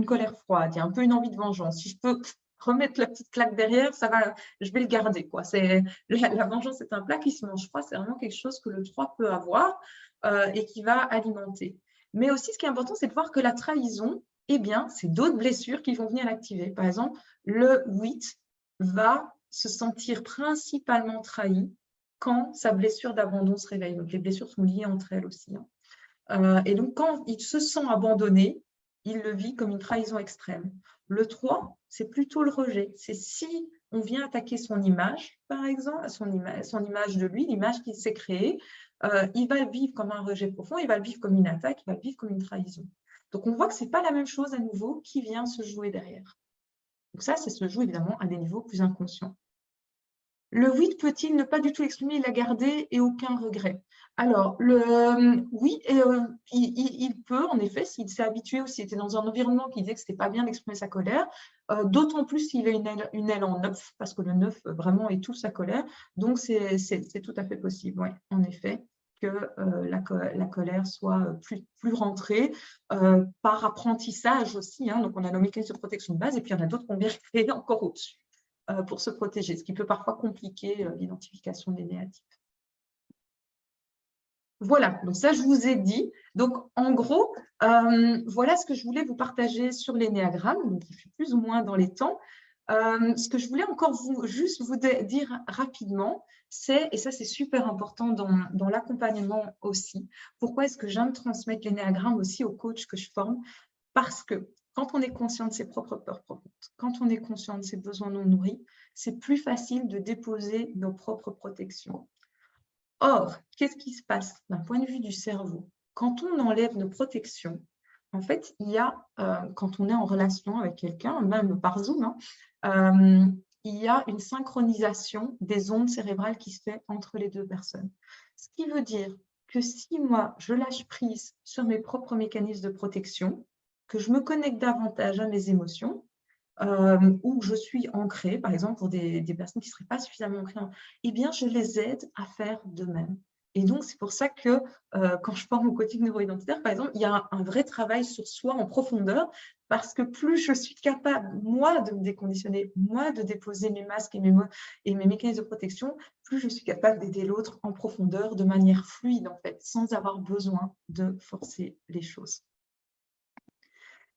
colère froide, il y a un peu une envie de vengeance. Si je peux remettre la petite claque derrière, je vais le garder, quoi. La vengeance est un plat qui se mange froid, c'est vraiment quelque chose que le 3 peut avoir et qui va alimenter. Mais aussi, ce qui est important, c'est de voir que la trahison, eh bien, c'est d'autres blessures qui vont venir l'activer. Par exemple, le 8 va se sentir principalement trahi quand sa blessure d'abandon se réveille. Donc, les blessures sont liées entre elles aussi. Et donc, quand il se sent abandonné, il le vit comme une trahison extrême. Le 3, c'est plutôt le rejet. C'est si on vient attaquer son image, par exemple, son image de lui, l'image qu'il s'est créée, il va le vivre comme un rejet profond, il va le vivre comme une attaque, il va le vivre comme une trahison. Donc, on voit que ce n'est pas la même chose à nouveau qui vient se jouer derrière. Donc ça se joue évidemment à des niveaux plus inconscients. Le 8 peut-il ne pas du tout l'exprimer, il l'a gardé et aucun regret? Alors, oui, il peut, en effet, s'il s'est habitué ou s'il était dans un environnement qui disait que ce n'était pas bien d'exprimer sa colère, d'autant plus s'il a une aile en 9, parce que le 9 vraiment est tout sa colère, donc c'est tout à fait possible, ouais, en effet, que la colère soit plus rentrée par apprentissage aussi, hein, donc on a nos mécanismes de protection de base et puis il y en a d'autres qu'on vient créer encore au-dessus pour se protéger, ce qui peut parfois compliquer l'identification des négatifs. Voilà, donc ça, je vous ai dit. Donc, en gros, voilà ce que je voulais vous partager sur l'énéagramme. Donc, je suis plus ou moins dans les temps. Ce que je voulais encore juste vous dire rapidement, c'est, et ça c'est super important dans l'accompagnement aussi, pourquoi est-ce que j'aime transmettre l'énéagramme aussi aux coachs que je forme? Parce que quand on est conscient de ses propres peurs profondes, quand on est conscient de ses besoins non nourris, c'est plus facile de déposer nos propres protections. Or, qu'est-ce qui se passe d'un point de vue du cerveau? Quand on enlève nos protections, en fait, il y a, quand on est en relation avec quelqu'un, même par Zoom, hein, il y a une synchronisation des ondes cérébrales qui se fait entre les deux personnes. Ce qui veut dire que si moi, je lâche prise sur mes propres mécanismes de protection, que je me connecte davantage à mes émotions, où je suis ancrée, par exemple pour des personnes qui ne seraient pas suffisamment ancrées, eh bien, je les aide à faire de même. Et donc, c'est pour ça que quand je forme au coaching neuroidentitaire, par exemple, il y a un vrai travail sur soi en profondeur, parce que plus je suis capable, moi, de me déconditionner, moi, de déposer mes masques et mes mécanismes de protection, plus je suis capable d'aider l'autre en profondeur, de manière fluide, en fait, sans avoir besoin de forcer les choses.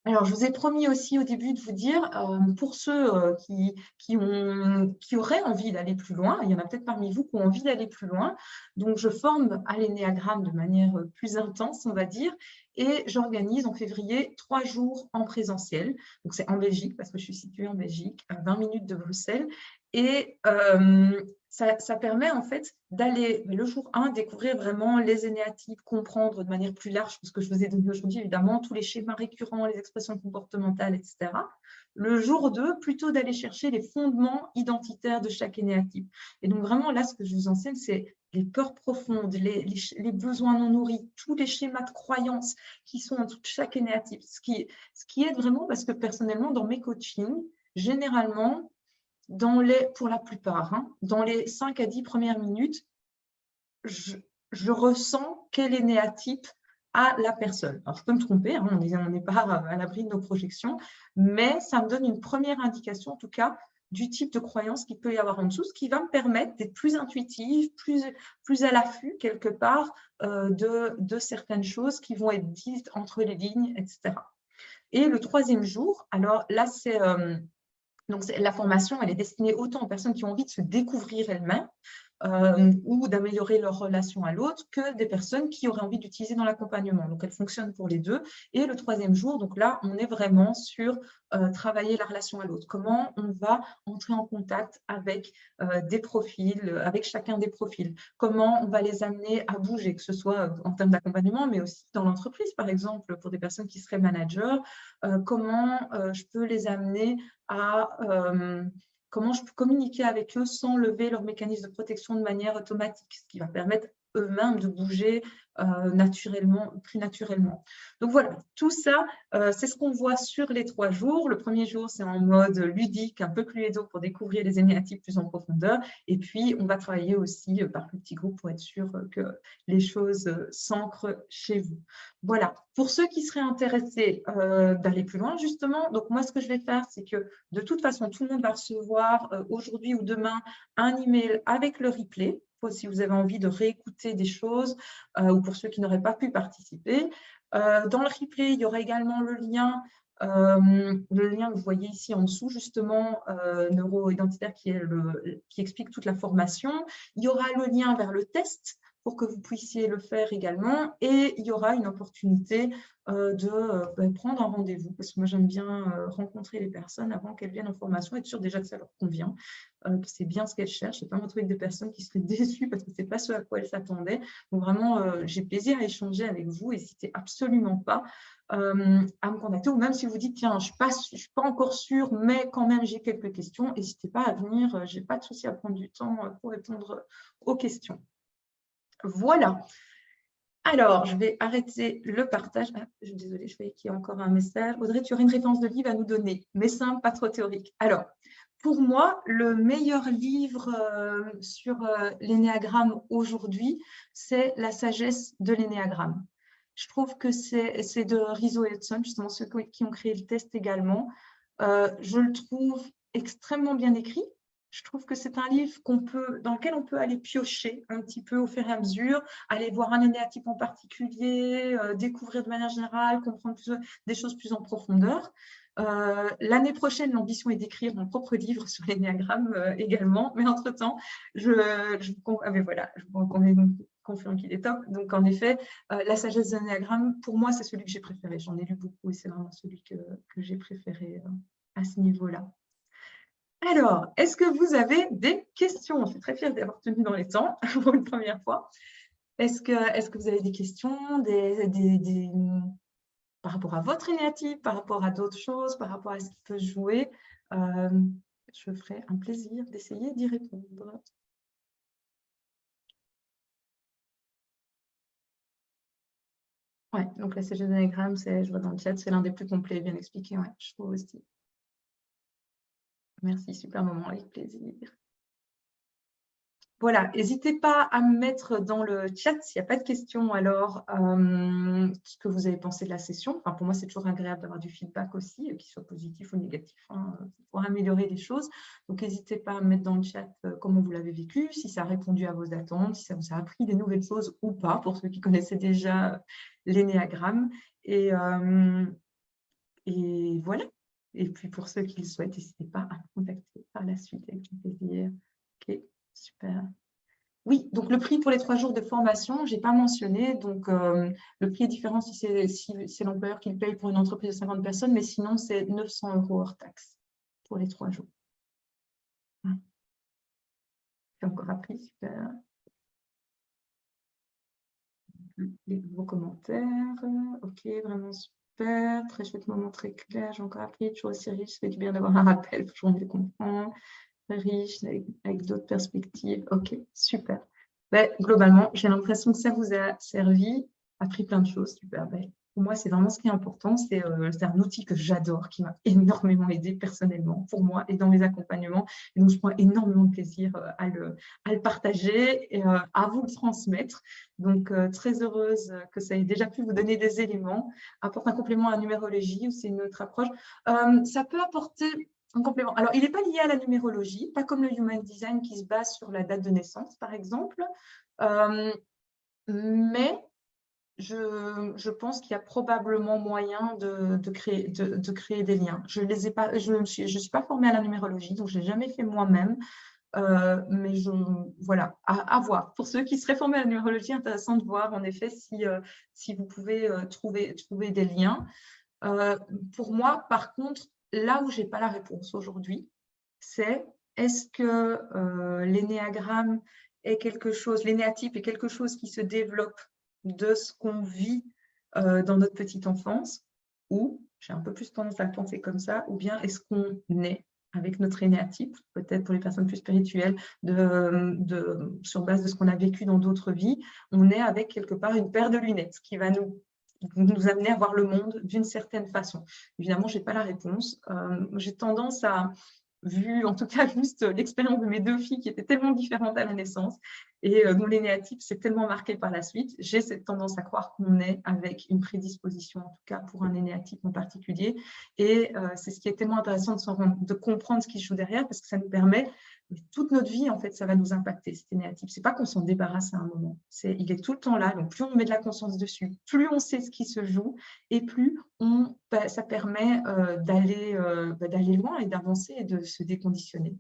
Alors, je vous ai promis aussi au début de vous dire, pour ceux qui auraient envie d'aller plus loin, il y en a peut-être parmi vous qui ont envie d'aller plus loin, donc je forme à l'énéagramme de manière plus intense, on va dire, et j'organise en février 3 jours en présentiel. Donc, c'est en Belgique, parce que je suis située en Belgique, à 20 minutes de Bruxelles, et ça permet en fait d'aller le jour 1 découvrir vraiment les énéatypes, comprendre de manière plus large, parce que je vous ai donné aujourd'hui évidemment tous les schémas récurrents, les expressions comportementales, etc. Le jour 2, plutôt d'aller chercher les fondements identitaires de chaque énéatype. Et donc vraiment là, ce que je vous enseigne, c'est les peurs profondes, les besoins non nourris, tous les schémas de croyances qui sont en dessous de chaque énéatype. Ce qui aide vraiment, parce que personnellement, dans mes coachings, généralement, pour la plupart, hein, dans les 5 à 10 premières minutes, je ressens quel énéatype a la personne. Alors, je peux me tromper, hein, on n'est pas à l'abri de nos projections, mais ça me donne une première indication, en tout cas, du type de croyance qu'il peut y avoir en dessous, ce qui va me permettre d'être plus intuitive, plus à l'affût, quelque part, de certaines choses qui vont être dites entre les lignes, etc. Et le 3e jour, alors là, c'est... donc, la formation, elle est destinée autant aux personnes qui ont envie de se découvrir elles-mêmes ou d'améliorer leur relation à l'autre que des personnes qui auraient envie d'utiliser dans l'accompagnement. Donc, elle fonctionne pour les deux. Et le 3e jour, donc là, on est vraiment sur travailler la relation à l'autre. Comment on va entrer en contact avec des profils, avec chacun des profils. Comment on va les amener à bouger, que ce soit en termes d'accompagnement, mais aussi dans l'entreprise, par exemple, pour des personnes qui seraient managers. Comment je peux les amener à comment je peux communiquer avec eux sans lever leur mécanisme de protection de manière automatique, ce qui va permettre eux-mêmes de bouger naturellement, plus naturellement. Donc voilà, tout ça, c'est ce qu'on voit sur les 3 jours. Le 1er jour, c'est en mode ludique, un peu cluedo pour découvrir les énéatypes plus en profondeur. Et puis, on va travailler aussi par petits groupes pour être sûr que les choses s'ancrent chez vous. Voilà, pour ceux qui seraient intéressés d'aller plus loin, justement, donc moi, ce que je vais faire, c'est que de toute façon, tout le monde va recevoir aujourd'hui ou demain un email avec le replay, si vous avez envie de réécouter des choses ou pour ceux qui n'auraient pas pu participer. Dans le replay, il y aura également le lien que vous voyez ici en dessous, justement, neuroidentitaire qui explique toute la formation. Il y aura le lien vers le test pour que vous puissiez le faire également. Et il y aura une opportunité de prendre un rendez-vous, parce que moi, j'aime bien rencontrer les personnes avant qu'elles viennent en formation, être sûr déjà que ça leur convient, que c'est bien ce qu'elles cherchent. Je n'ai pas retrouvé des personnes qui seraient déçues parce que ce n'est pas ce à quoi elles s'attendaient. Donc vraiment, j'ai plaisir à échanger avec vous. N'hésitez absolument pas à me contacter, ou même si vous dites, tiens, je ne suis pas encore sûre, mais quand même, j'ai quelques questions, n'hésitez pas à venir. Je n'ai pas de souci à prendre du temps pour répondre aux questions. Voilà. Alors, je vais arrêter le partage. Ah, je suis désolée, je vois qu'il y a encore un message. Audrey, tu aurais une référence de livre à nous donner, mais simple, pas trop théorique. Alors, pour moi, le meilleur livre sur l'énéagramme aujourd'hui, c'est La sagesse de l'énéagramme. Je trouve que c'est de Rizzo et Hudson, justement ceux qui ont créé le test également. Je le trouve extrêmement bien écrit. Je trouve que c'est un livre dans lequel on peut aller piocher un petit peu au fur et à mesure, aller voir un énéatype en particulier, découvrir de manière générale, comprendre des choses plus en profondeur. L'année prochaine, l'ambition est d'écrire mon propre livre sur l'énéagramme également, mais entre-temps, je vous confirme qu'il est top. Donc, en effet, la sagesse de l'énéagramme, pour moi, c'est celui que j'ai préféré. J'en ai lu beaucoup et c'est vraiment celui que j'ai préféré à ce niveau-là. Alors, est-ce que vous avez des questions? Je suis très fière d'avoir tenu dans les temps pour une première fois. Est-ce que vous avez des questions par rapport à votre énéatype, par rapport à d'autres choses, par rapport à ce qui peut se jouer? Je ferai un plaisir d'essayer d'y répondre. Oui, donc la CG d'énéagramme, je vois dans le chat, c'est l'un des plus complets, bien expliqué. Ouais, je trouve aussi. Merci, super moment, avec plaisir. Voilà, n'hésitez pas à me mettre dans le chat s'il n'y a pas de questions, alors ce que vous avez pensé de la session. Enfin, pour moi, c'est toujours agréable d'avoir du feedback aussi, qu'il soit positif ou négatif, pour améliorer les choses. Donc, n'hésitez pas à me mettre dans le chat comment vous l'avez vécu, si ça a répondu à vos attentes, si ça vous a appris des nouvelles choses ou pas, pour ceux qui connaissaient déjà l'énéagramme. Et voilà. Et puis, pour ceux qui le souhaitent, n'hésitez pas à me contacter par la suite avec plaisir. Ok, super. Oui, donc le prix pour les 3 jours de formation, je n'ai pas mentionné. Donc, le prix est différent si c'est l'employeur qui le paye pour une entreprise de 50 personnes, mais sinon, c'est 900 € hors taxe pour les 3 jours. J'ai encore appris, super. Vos commentaires, ok, vraiment super. Très chouette moment, très clair. J'ai encore appris, toujours aussi riche. Ça fait du bien d'avoir un rappel, toujours mieux comprendre. Très riche, avec d'autres perspectives. Ok, super. Ben, globalement, j'ai l'impression que ça vous a servi, appris plein de choses. Super. Ben, pour moi, c'est vraiment ce qui est important. C'est un outil que j'adore, qui m'a énormément aidé personnellement, pour moi et dans mes accompagnements. Et donc, je prends énormément de plaisir à le partager et à vous le transmettre. Donc, très heureuse que ça ait déjà pu vous donner des éléments. Apporte un complément à la numérologie ou c'est une autre approche. Ça peut apporter un complément. Alors, il n'est pas lié à la numérologie, pas comme le Human Design qui se base sur la date de naissance, par exemple. Mais je pense qu'il y a probablement moyen de créer des liens. Je ne suis pas formée à la numérologie, donc je ne l'ai jamais fait moi-même. Mais voilà, à voir. Pour ceux qui seraient formés à la numérologie, intéressant de voir en effet si vous pouvez trouver des liens. Pour moi, par contre, là où je n'ai pas la réponse aujourd'hui, c'est est-ce que l'énéagramme est quelque chose, l'énéatype est quelque chose qui se développe de ce qu'on vit dans notre petite enfance, ou, j'ai un peu plus tendance à le penser comme ça, ou bien est-ce qu'on est avec notre énéatype, peut-être pour les personnes plus spirituelles, sur base de ce qu'on a vécu dans d'autres vies, on est avec quelque part une paire de lunettes qui va nous amener à voir le monde d'une certaine façon. Évidemment, je n'ai pas la réponse. J'ai tendance à, vu en tout cas juste l'expérience de mes 2 filles qui étaient tellement différentes à la naissance et dont l'énéatype s'est tellement marqué par la suite, j'ai cette tendance à croire qu'on est avec une prédisposition, en tout cas pour un énéatype en particulier. Et c'est ce qui est tellement intéressant de comprendre ce qui se joue derrière, parce que ça nous permet, toute notre vie, en fait, ça va nous impacter, cet énéatype. Ce n'est pas qu'on s'en débarrasse à un moment. Il est tout le temps là. Donc, plus on met de la conscience dessus, plus on sait ce qui se joue et plus ça permet d'aller loin et d'avancer et de se déconditionner.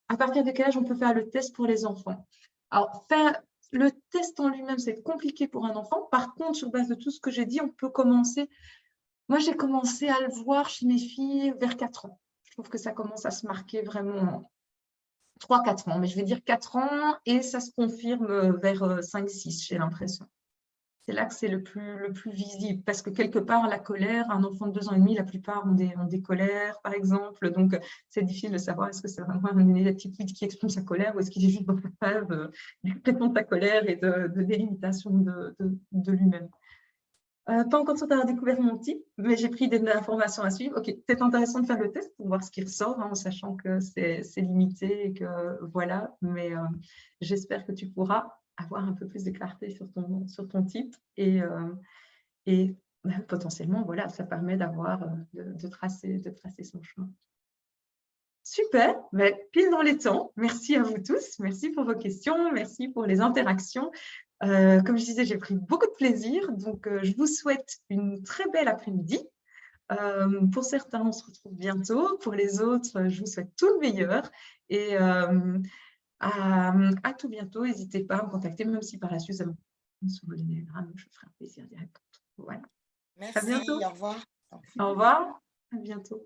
À partir de quel âge on peut faire le test pour les enfants? Alors, faire le test en lui-même, c'est compliqué pour un enfant. Par contre, sur base de tout ce que j'ai dit, on peut commencer. Moi, j'ai commencé à le voir chez mes filles vers 4 ans. Je trouve que ça commence à se marquer vraiment 3-4 ans, mais je vais dire 4 ans et ça se confirme vers 5-6, j'ai l'impression. C'est là que c'est le plus visible, parce que quelque part, la colère, un enfant de 2 ans et demi, la plupart ont des colères, par exemple. Donc, c'est difficile de savoir est-ce que c'est vraiment un énéatype qui exprime sa colère ou est-ce qu'il est juste capable d'exprimer sa colère et de délimitation de lui-même. Pas encore sûr d'avoir découvert mon type, mais j'ai pris des informations à suivre. Ok, c'est intéressant de faire le test pour voir ce qui ressort, en sachant que c'est limité et que voilà, mais j'espère que tu pourras avoir un peu plus de clarté sur ton type et potentiellement, voilà, ça permet de tracer son chemin. Super, mais pile dans les temps. Merci à vous tous. Merci pour vos questions. Merci pour les interactions. Comme je disais, j'ai pris beaucoup de plaisir. Donc, je vous souhaite une très belle après-midi. Pour certains, on se retrouve bientôt. Pour les autres, je vous souhaite tout le meilleur. Et à tout bientôt. N'hésitez pas à me contacter, même si par la suite, sur l'énéagramme, je ferai un plaisir d'y répondre. Voilà. À Merci, bientôt. au revoir. Au revoir. À bientôt.